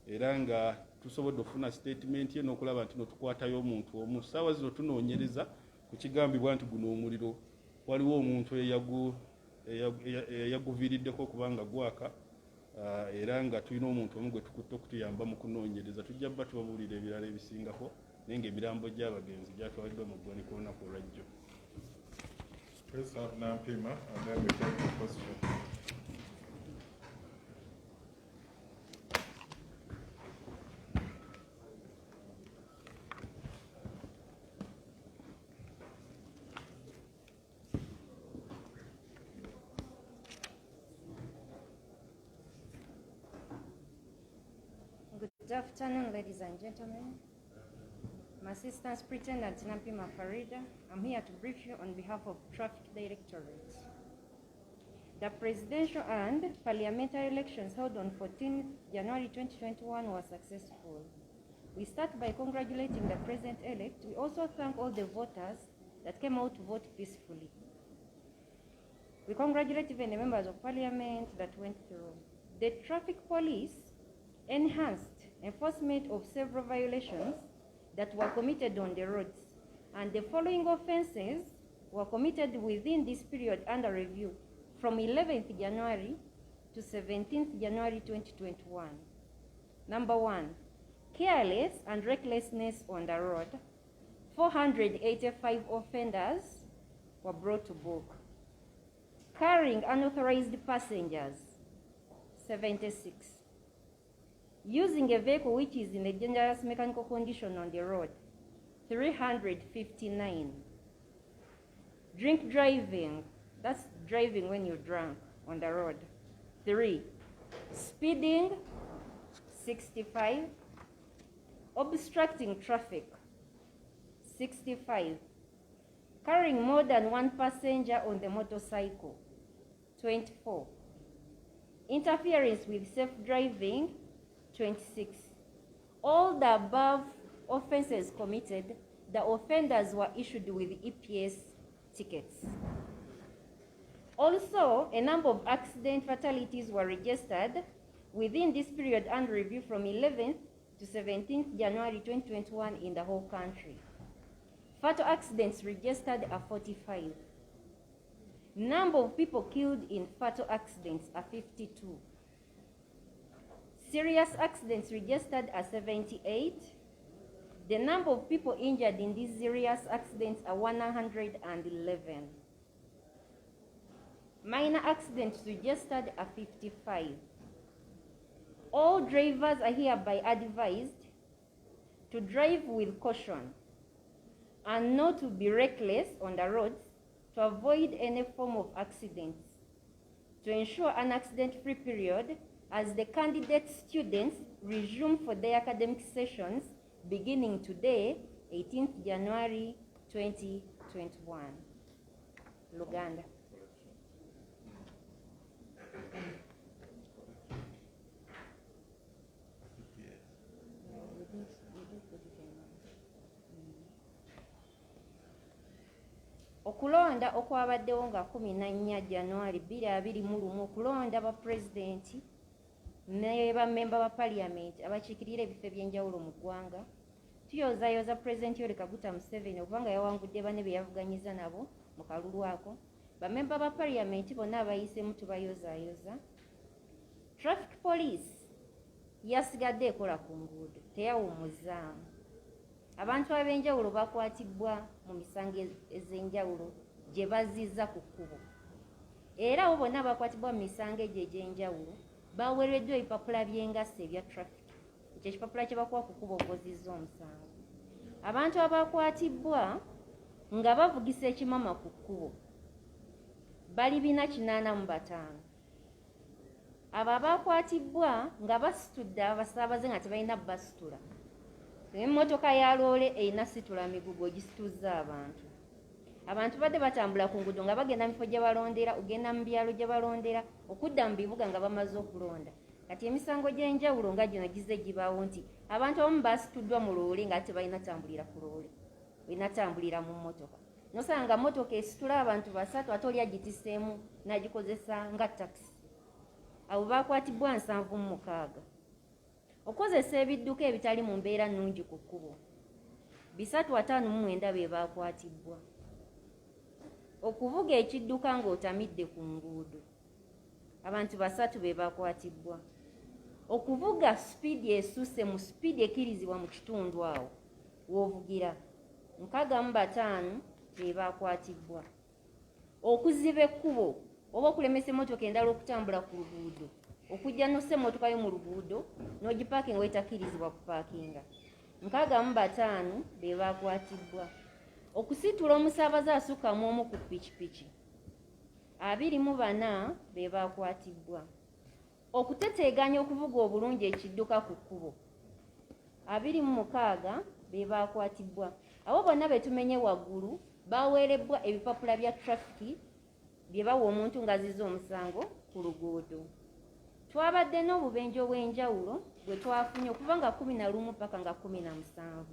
era nga tusobodde okufuna statement ye n'okulaba nti notukwatayo omuntu omu. Ssaawa zino tunoonyereza ku kigambibwa nti guno omuliro waliwo omuntu eyaguviiriddeko okubanga gwaka, era nga tulina omuntu omu gwe tukutte okutuyamba mu kunoonyereza. Tujja bba tubabuulira ebirala ebisingako naye ng'emirambo gy'abagenzi gyatwaliddwa mu ggwanika olunaku olwajjo. Please have Nampima and then we take the question. Good afternoon, ladies and gentlemen. I'm Assistant Superintendent Nampima Farida. I'm here to brief you on behalf of Traffic Directorate. The presidential and parliamentary elections held on 14 January 2021 were successful. We start by congratulating the president-elect. We also thank all the voters that came out to vote peacefully. We congratulate even the members of parliament that went through. The traffic police enhanced enforcement of several violations that were committed on the roads, and the following offenses were committed within this period under review from 11th January to 17th January 2021. Number 1, careless and recklessness on the road. 485 offenders were brought to book. Carrying unauthorized passengers, 76. Using a vehicle which is in a dangerous mechanical condition on the road, 359. Drink driving, that's driving when you're drunk on the road, 3. Speeding, 65. Obstructing traffic, 65. Carrying more than 1 passenger on the motorcycle, 24. Interference with safe driving, 26. All the above offenses committed, the offenders were issued with EPS tickets. Also, a number of accident fatalities were registered within this period under review from 11th to 17th January 2021 in the whole country. Fatal accidents registered are 45. Number of people killed in fatal accidents are 52. Serious accidents registered are 78. The number of people injured in these serious accidents are 111. Minor accidents registered are 55. All drivers are hereby advised to drive with caution and not to be reckless on the roads to avoid any form of accidents, to ensure an accident-free period as the candidate students resume for their academic sessions beginning today, 18th January 2021. Luganda. Okulonda okwabaddewo nga 14 January 2021 okulonda ba pulezidenti ne bammemba ba paliamenti abakiikirira ebifo ebyenjawulo mu ggwanga. Tuyozaayoza pulezidenti Yoweri Kaguta Museveni okubanga yawangudde banne be yavuganyiza nabo mu kalulu ako. Bammemba ba paliamenti bonna abayiseemu tubayozaayoza. Traffic police yasigadde ekola ku nguudo teyawummuzaamu. Abantu ab'enjawulo bakwatibwa mu misango ez'enjawulo gye bazizza ku kkubo. Era abo bonna bakwatibwa mu misango egyo egy'enjawulo baweereddwa ebipapula by'engasse ebya traffic. Ekyo ekipapula kye bakuwa ku kkubo ogozizza omusango. Abantu abakwatibwa nga bavugisa ekimama ku kkubo bali 485. Abo abakwatibwa nga basitudde abasaabaze nga tebalina basitula. Emmotoka ya loole erina situla migugu gisituzza abantu. Abantu badde batambula ku nguudo nga bagenda mu bifo gye balondera, ogenda mu byalo gye balondera, okudda mu bibuga nga bamaze okulonda. Kati emisango gy'enjawulo nga gino gize gibaawo nti abantu abamu basituddwa mu loole nga tebalina tambulira ku loole, balina tambulira mu mmotoka. Nosanga mmotoka esitula abantu 3 ate oli agitiseemu n'agikozesa nga takisi. Abo bakwatibwa 76. Okozesa ebidduka ebitali mu mbeera nnungi ku kkubo 359 be bakwatibwa. Okuvuga ekidduka ng'otamidde ku nguudo abantu 3 be bakwatibwa. Okuvuga sipiidi esusse mu sipiidi ekkirizibwa mu kitundu awo w'ovugira 65 be bakwatibwa. Okuziba ekkubo oba okulemesa emmotoka endala okutambula ku luguudo, okujja n'ossa emmotoka yo mu luguudo n'ogipaakinga wetakkirizibwa kupaakinga 65 be bakwatibwa. Okusitula omusaabaze asukka mu omu ku pikipiki 24 be bakwatibwa. Okuteteeganya okuvuga obulungi ekidduka ku kkubo 26 be bakwatibwa. Abo bonna be tumenye waggulu baweerebbwa ebipapula bya traffic bye bawa omuntu ng'azizza omusango ku luguudo. Twabadde n'obubenje obw'enjawulo bwe twafunye okuva nga 11 paka nga 17.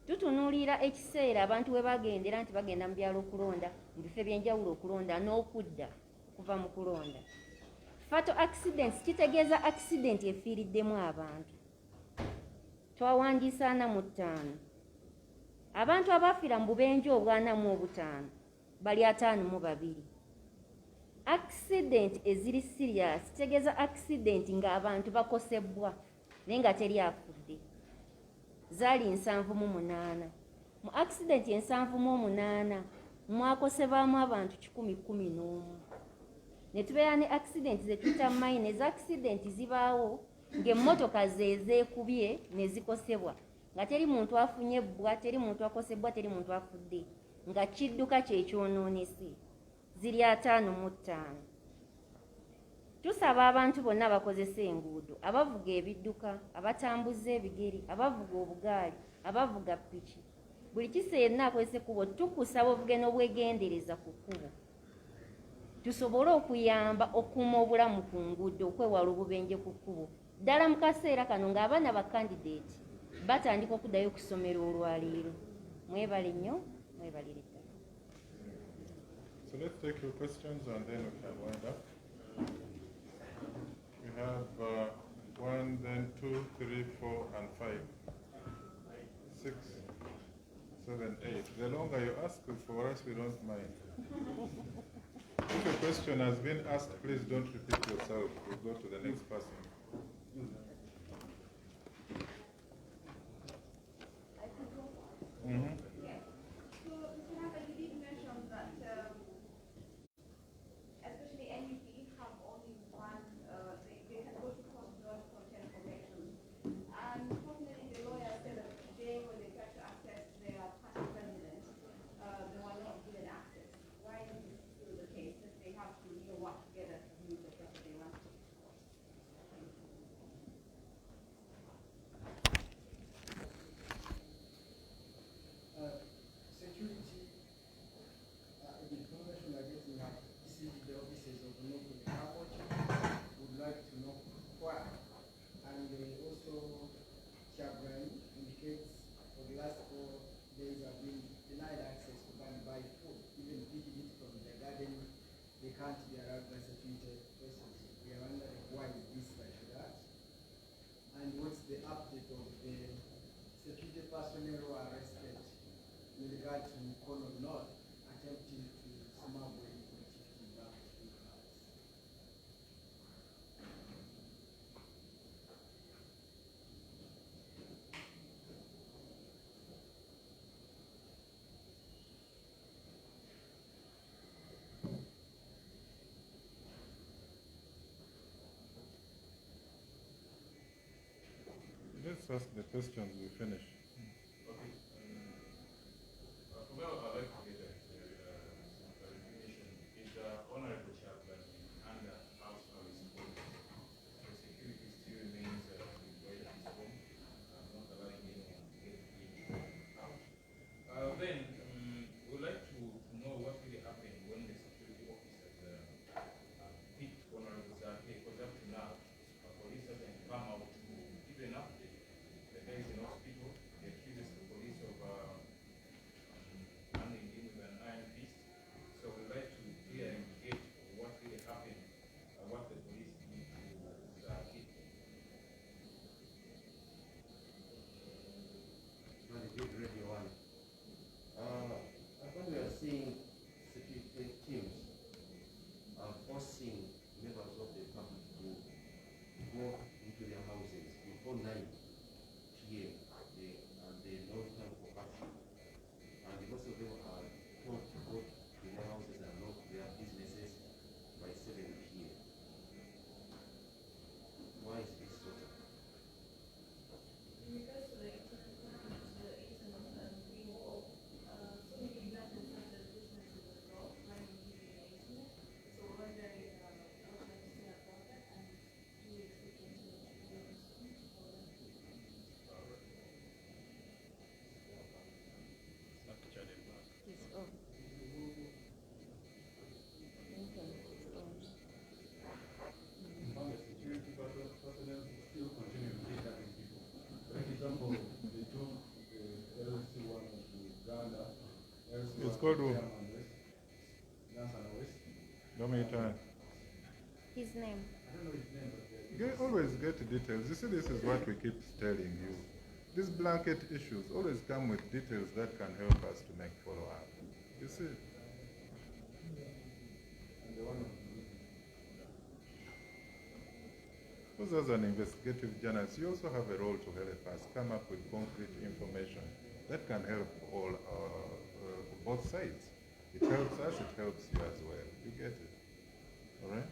Tutunuulira ekiseera abantu we bagendera nti bagenda mu byalo okulonda, mu bifo ebyenjawulo okulonda n'okudda okuva mu kulonda. Fatal accidents kitegeeza accident efiiriddemu abantu. Twawandiisa 45. Abantu abafiira mu bubenje obwa 45 bali 52. Accident eziri serious kitegeeza accident ng'abantu bakosebwa naye nga teri afudde zaali 78. Mu accident 78 mwakosebwamu abantu 111. Ne tubeera ne accident ze tuyita mine. Eza accident zibaawo ng'emmotoka zeekubye ne zikosebwa nga teri muntu afunye bbwa, teri muntu akosebwa, teri muntu afudde, nga kidduka kye kyonoonese. Ziri 55. Tusaba abantu bonna abakozesa enguudo, abavuga ebidduka, abatambuza ebigere, abavuga obugaali, abavuga ppiki, buli kiseera akozesa ekkubo, tukusaba obuge n'obwegendereza ku kkubo tusobole okuyamba okuuma obulamu ku nguudo, okwewala obubenje ku kkubo, ddala mu kaseera kano ng'abaana ba kandidate batandika okuddayo ku ssomero olwaleero. Mwebale nnyo, mwebalire ddala. So let's take your questions and then we can wind up. We have 1, then 2, 3, 4, and 5, 6, 7, 8. The longer you ask for us, we don't mind. If a question has been asked, please don't repeat yourself. We'll go to the next person. Mm-hmm. Yes. So, Mr. Haka, you did mention that especially NUP have only one, they can go to court not content correction. And fortunately, the lawyer said that today when they tried to access their party president, they were not given access. Why is this still the case that they have to work together to move the person they want to? Security, the information we are getting now, this is the offices of the local Mukamooli would like to know why. And also, Chabrani indicates for the last 4 days have been denied access to buy food. Even picking it from the garden, they can't be allowed by security persons. We are wondering why is this like that? And what's the update of the security personnel who are arrested with regard to Colonel North attempting to smuggle chicken back to the house? Let's ask the questions we finish. Okay. For now, I'd like to get a clarification. Is the honorable chairman under house arrest order? So security still remains employed at his home, not allowing anyone to get out. Then, we'd like to know what really happened when the security officers picked Honorable Zake, because up to now, police hasn't come out to give an update. The guy is in hospital. He accuses the police of handing him with an iron fist. So we'd like to hear and get what really happened, what the police did to Zaki. Radio 1. I thought we are seeing security teams forcing members of the public to go into their houses before 9 p.m. They no time for curfew. And most of them are told to go to their houses and lock their businesses by 7 p.m. Why is this so? In regards to the being off, so many examples such as businesses as well, running during the 18th. So we're wondering what have you say about that, and do you expect them to resume soon? It's off. Okay, it's on. Among the security personnel still continue to kidnapping people. For example, they took the LC1 of Uganda, LC1 It's called who? Nansana West. Domitan. His name. I don't know his name, but Always get details. You see, this is what we keep telling you. These blanket issues always come with details that can help us to make follow-up. You see? and the one of Because as an investigative journalist, you also have a role to help us come up with concrete information that can help all both sides. It helps us, it helps you as well. You get it? All right?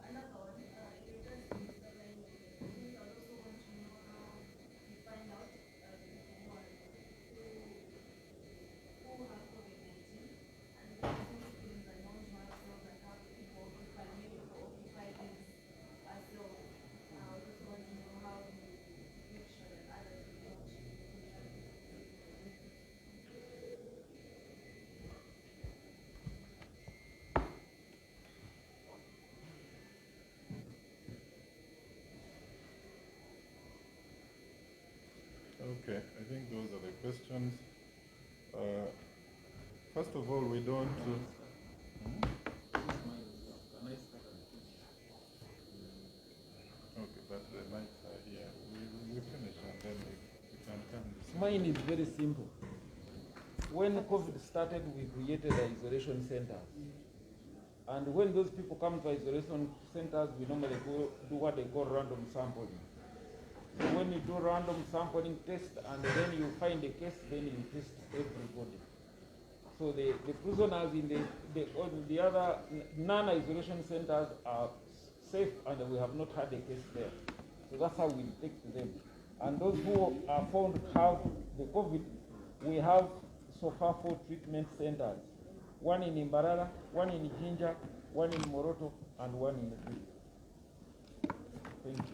Another one, in regards to Mr. Banyonyodde, I also want to know how you find out the people who have COVID-19, and these things are known to ourselves, and how the people occupy, maybe occupy these ourselves. I just want to know how you make sure that others will not Okay, I think those are the questions. First of all, we don't... Okay, but the mics are here. We finish and then we can come. Mine is very simple. when COVID started, we created the isolation centers. And when those people come to isolation centers, we normally do what they call random sampling. So when you do random sampling test and then you find a case, then you test everybody. So the prisoners in the other non-isolation centers are safe and we have not had a case there. So that's how we detect them. And those who are found to have the COVID, we have so far 4 treatment centers. One in Imbarara, one in Jinja, one in Moroto, and one in Uganda. Thank you.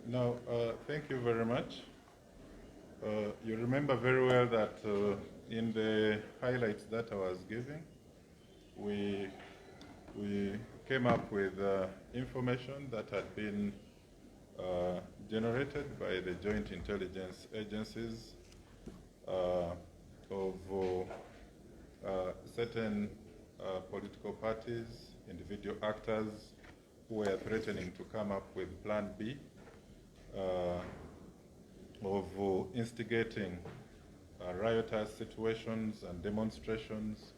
Now, thank you very much. You remember very well that in the highlights that I was giving, we came up with information that had been generated by the joint intelligence agencies of certain political parties, individual actors who were threatening to come up with Plan B of instigating riotous situations and demonstrations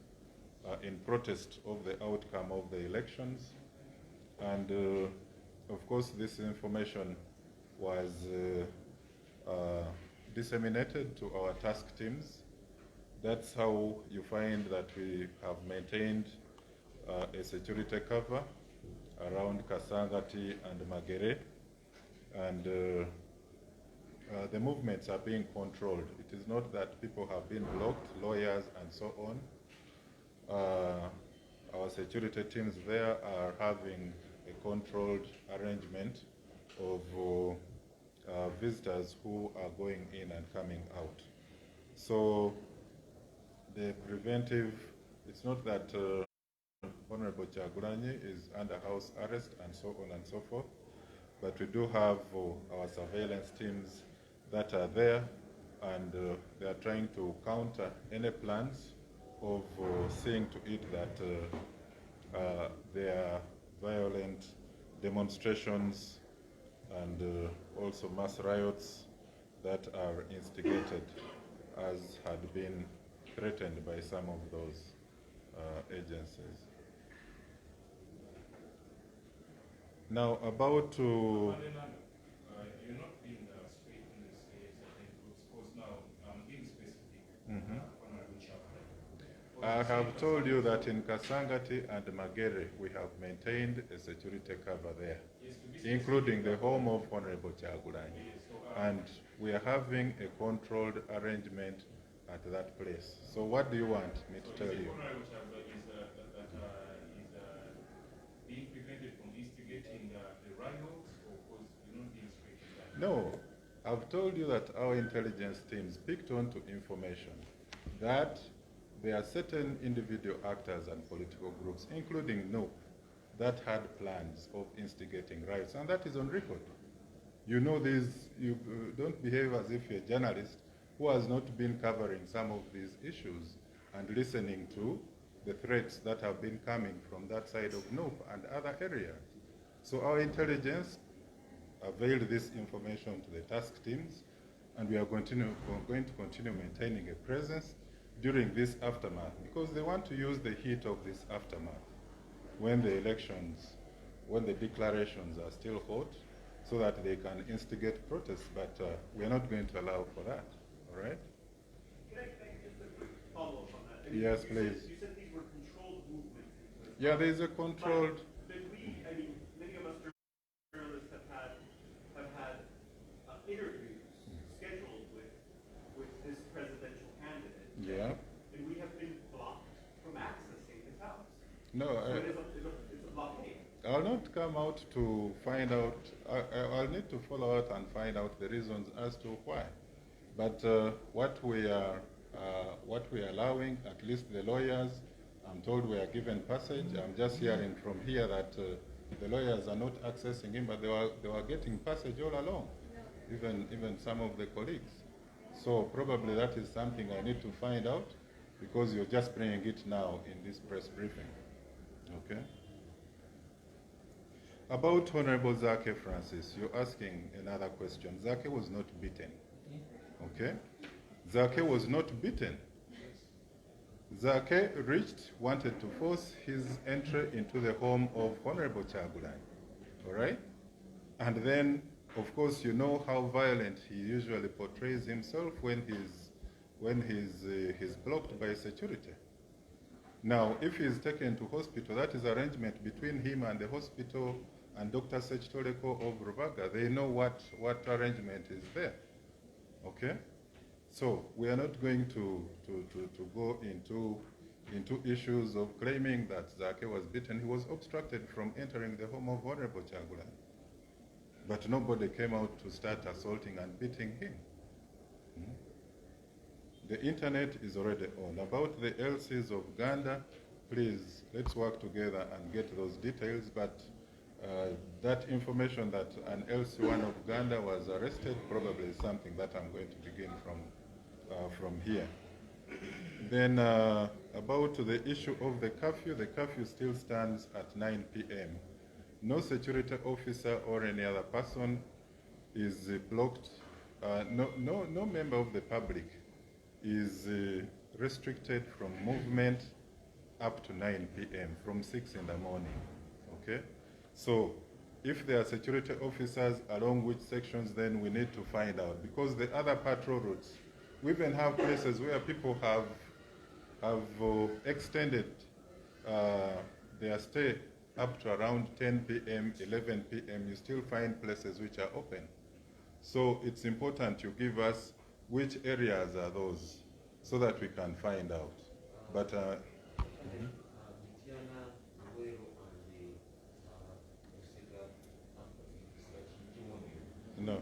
in protest of the outcome of the elections. And of course, this information was disseminated to our task teams. That's how you find that we have maintained a security cover around Kasangati and Magere. And the movements are being controlled. It is not that people have been blocked, lawyers and so on. Our security teams there are having a controlled arrangement of visitors who are going in and coming out. So the preventive, it's not that Honorable Kyagulanyi is under house arrest and so on and so forth, but we do have our surveillance teams that are there, and they are trying to counter any plans of seeing to it that there are violent demonstrations and also mass riots that are instigated, as had been threatened by some of those agencies. Now, about you're not being straight in this certain groups, because now I'm being specific. I have told you that in Kasangati and Magere, we have maintained a security cover there, including the home of Honorable Kyagulanyi. And we are having a controlled arrangement at that place. So what do you want me to tell you? Honorable Kyagulanyi is being prevented from instigating the riots, or because you're not being straight in that? No, I've told you that our intelligence teams picked on to information that there are certain individual actors and political groups, including NOP, that had plans of instigating riots, and that is on record. You know this, you don't behave as if you're a journalist who has not been covering some of these issues and listening to the threats that have been coming from that side of NOP and other areas. So our intelligence availed this information to the task teams, and we are going to continue maintaining a presence during this aftermath, because they want to use the heat of this aftermath when the elections, when the declarations are still hot, so that they can instigate protests, but we are not going to allow for that, all right? Can I just a quick follow-up on that? Yes, please. You said these were controlled movements. Yeah, there is a controlled... But many of us journalists have had interviews scheduled with this presidential candidate. Yeah. And we have been blocked from accessing his house. No, so it's a blockade. I'll not come out to find out. I'll need to follow out and find out the reasons as to why. But what we are allowing, at least the lawyers, I'm told we are given passage. I'm just hearing from here that The lawyers are not accessing him, but they were getting passage all along, even some of the colleagues. So probably that is something I need to find out, because you're just bringing it now in this press briefing. Okay. About Honorable Zake Francis, you're asking another question. Zake was not beaten. Okay? Zake was not beaten. Zake wanted to force his entry into the home of Honorable Kyagulanyi. All right? And then, of course, you know how violent he usually portrays himself when he's blocked by security. Now, if he's taken to hospital, that is arrangement between him and the hospital and Dr. Sechitoleko of Rubaga. They know what arrangement is there. Okay? So we are not going to go into issues of claiming that Zake was beaten. He was obstructed from entering the home of Honorable Kyagulanyi. But nobody came out to start assaulting and beating him. The internet is already on. About the LCs of Uganda, please, let's work together and get those details. But that information that an LC1 of Uganda was arrested probably is something that I'm going to begin from here. Then about the issue of the curfew still stands at 9 p.m. No security officer or any other person is blocked. No member of the public is restricted from movement up to 9 p.m. from 6 in the morning. Okay? So if there are security officers along which sections, then we need to find out, because the other patrol routes, we even have places where people have extended their stay up to around 10 p.m., 11 p.m. You still find places which are open. So it's important you give us which areas are those so that we can find out. But no.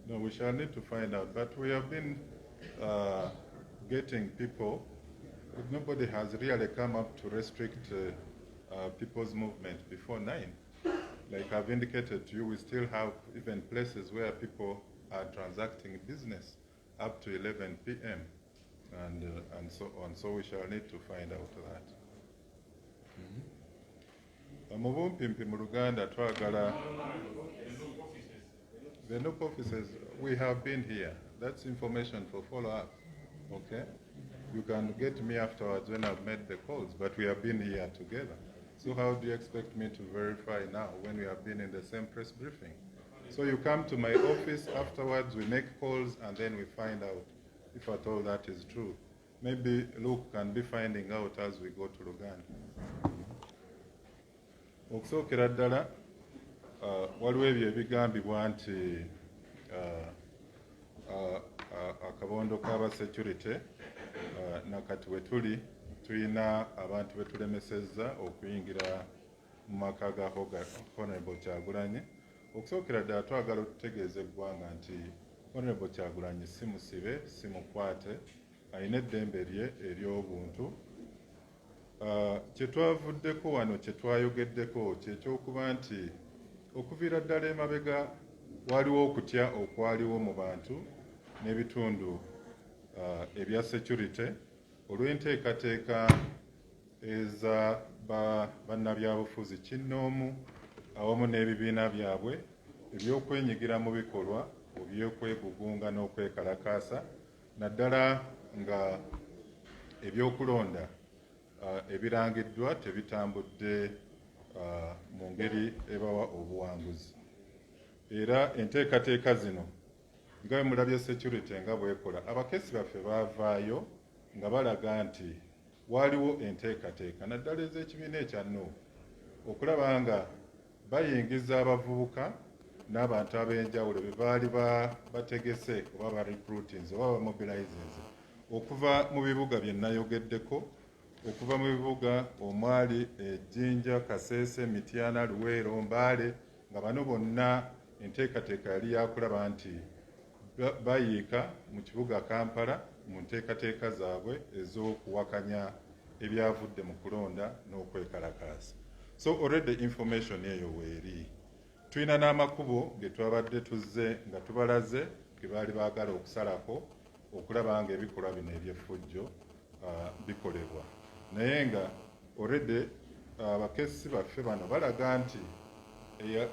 No, we shall need to find out. But we have been getting people. Nobody has really come up to restrict people's movement before 9. Like I've indicated to you, we still have even places where people are transacting business up to 11 p.m. and so on. So we shall need to find out that. Mu bumpimpi mu Luganda twagala the new offices, we have been here. That's information for follow-up. Okay? You can get me afterwards when I've made the calls, but we have been here together. So how do you expect me to verify now when we have been in the same press briefing? So you come to my office afterwards, we make calls, and then we find out if at all that is true. Maybe Luke can be finding out as we go to Uganda. Okusookera ddala waliwo ebyo ebigambibwa nti akabondo k'aba-security nakati we tuli tulina abantu be tulemesezza okuyingira mu maka ga Honorable Kyagulanyi. Okusookera ddala twagala okutegeeza eggwanga nti Honorable Kyagulanyi si musibe, si mukwate, alina eddembe lye ery'obuntu. Kye twavuddeko wano, kye twayogeddeko, kyekyokuba nti okuviira ddala emabega waliwo okutya okwaliwo mu bantu n'ebitundu ebya security olw'enteekateeka eza bannabyabufuzi kinnoomu awamu n'ebibiina byabwe eby'okwenyigira mu bikolwa eby'okwegugunga n'okwekalakaasa, naddala nga ebyokulonda ebirangiddwa tebitambudde mu ngeri ebawa obuwanguzi. Era enteekateeka zino nga bwe mulabye security nga bw'ekola, abakesi baffe baavaayo nga balaga nti waaliwo enteekateeka naddala ez'ekibiina ekya Nuupu okulaba nga bayingiza abavubuka n'abantu ab'enjawulo be baali bategese oba barecruitings oba bamobilizings okuva mu bibuga bye nayogeddeko, okuva mu bibuga omwali Ejjinja, Kasese, Mityana, Luweero, Mbale, nga bano bonna enteekateeka yali yakulaba nti bayiika mu kibuga Kampala mu nteekateeka zaabwe ez'okuwakanya ebyavudde mu kulonda n'okwekalakaasa. So already information eyo weeri. Tulina n'amakubo ge twabadde tuzze nga tubalaze ge baali baagala okusalako okulaba nga ebikolwa bino eby'effujjo bikolebwa. Naye nga already abakessi baffe bano balaga nti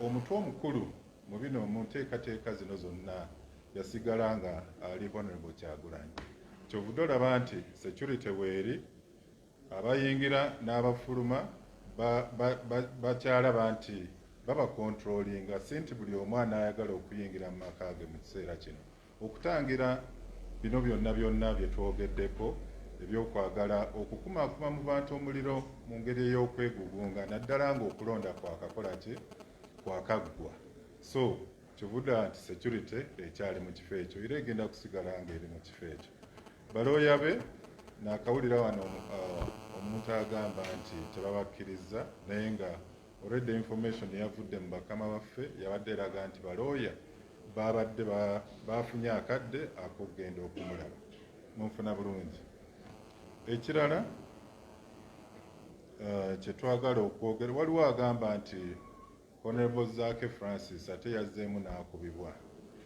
omutwe omukulu mu bino mu nteekateeka zino zonna yasigala nga ali Honorable Kyagulanyi. Kyovudde olaba nti security weeri, abayingira n'abafuluma bakyalaba nti babakontrolinga, si nti buli omu anaayagala okuyingira mu maka ge mu kiseera kino. Okutangira bino byonna bye twogeddeko ebyokwagala okukumaakuma mu bantu omuliro mu ngeri ey'okwegugunga, naddala ng'okulonda kwakakola ki kwakaggwa. So kivudde nti security ekyali mu kifo ekyo era egenda kusigala ng'eri mu kifo ekyo. Balooya be nakawulira wano omuntu agamba nti tebabakkiriza, naye nga already information yavudde mu bakama baffe yabadde eraga nti balooya babadde bafunye akadde ak'okugenda okumulaba. Munfuna bulungi. Ekirala kye twagala okwogera, waliwo agamba nti Honorable Zaake Francis ate yazzeemu n'akubibwa.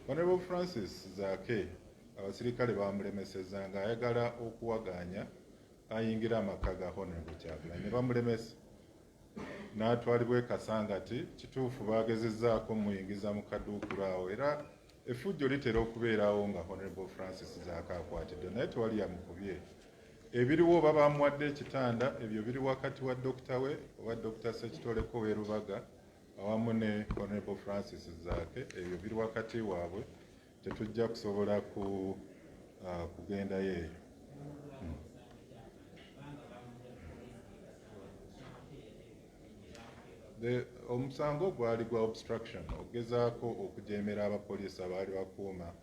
Honorable Francis Zaake abasirikale bamulemeseza ng'ayagala okuwaganya ayingira amaka ga Honorable Kyagulanyi ne bamulemesa n'atwalibwa e Kasangati. Kituufu baagezezzaako muyingiza mu kaduukulu awo era effujjo litera okubeerawo nga Honorable Francis Zaake akwatiddwa, naye tewali yamukubye. Ebiriwo oba bamuwadde ekitanda, ebyo biri wakati wa dokita we oba Dr. Sekitoleko w'Erubaga awamu ne Honorable Francis Zaake, ebyo biri wakati waabwe, tetujja kusobola kugendayo eyo. Omusango gwali gwa obstruction, ogezaako okujeemera abapoliisi abaali bakuuma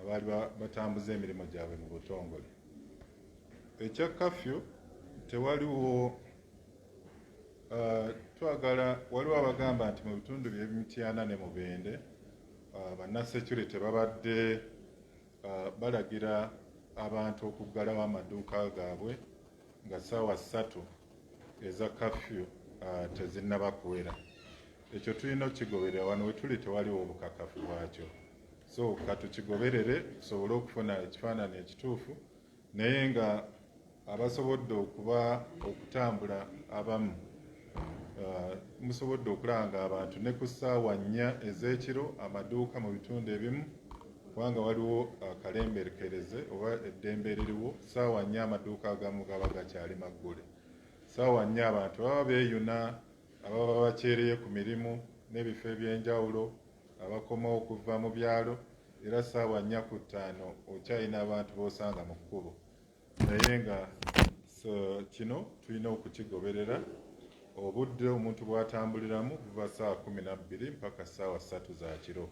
abaali batambuza emirimu gyabwe mu butongole. Ekya kafyu tewaliwo, waliwo abagamba nti mu bitundu by'Emityana ne Mubende bannasecurity babadde balagira abantu okuggalawo amaduuka gaabwe nga ssaawa 3 eza kafyu tezinnaba kuwera. Ekyo tulina okukigoberera, wano we tuli tewaliwo obukakafu bwakyo. So katukigoberere tusobole okufuna ekifaananyi ekituufu, naye nga abasobodde okutambula abamu musobodde okulanga abantu ne ku ssaawa 4 ez'ekiro amaduuka mu bitundu ebimu, kubanga waliwo akalemberekereze oba eddembe eririwo, ssaawa 4 amaduuka agamu gaba gakyali maggule. Ssaawa 4 abantu baba beeyuna, ababa bakyereye ku mirimu n'ebifo eby'enjawulo, abakomawo okuva mu byalo, era ssaawa 4 ku 5 okyalina abantu b'osanga mu kkubo. Naye nga kino tulina okukigoberera, obudde omuntu bw'atambuliramu buva ssaawa 12 mpaka ssaawa 3 za kiro.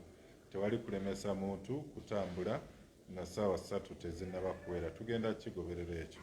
Tewali kulemesa muntu kutambula nga ssaawa 3 tezinnaba kuwera. Tugenda kigoberera ekyo.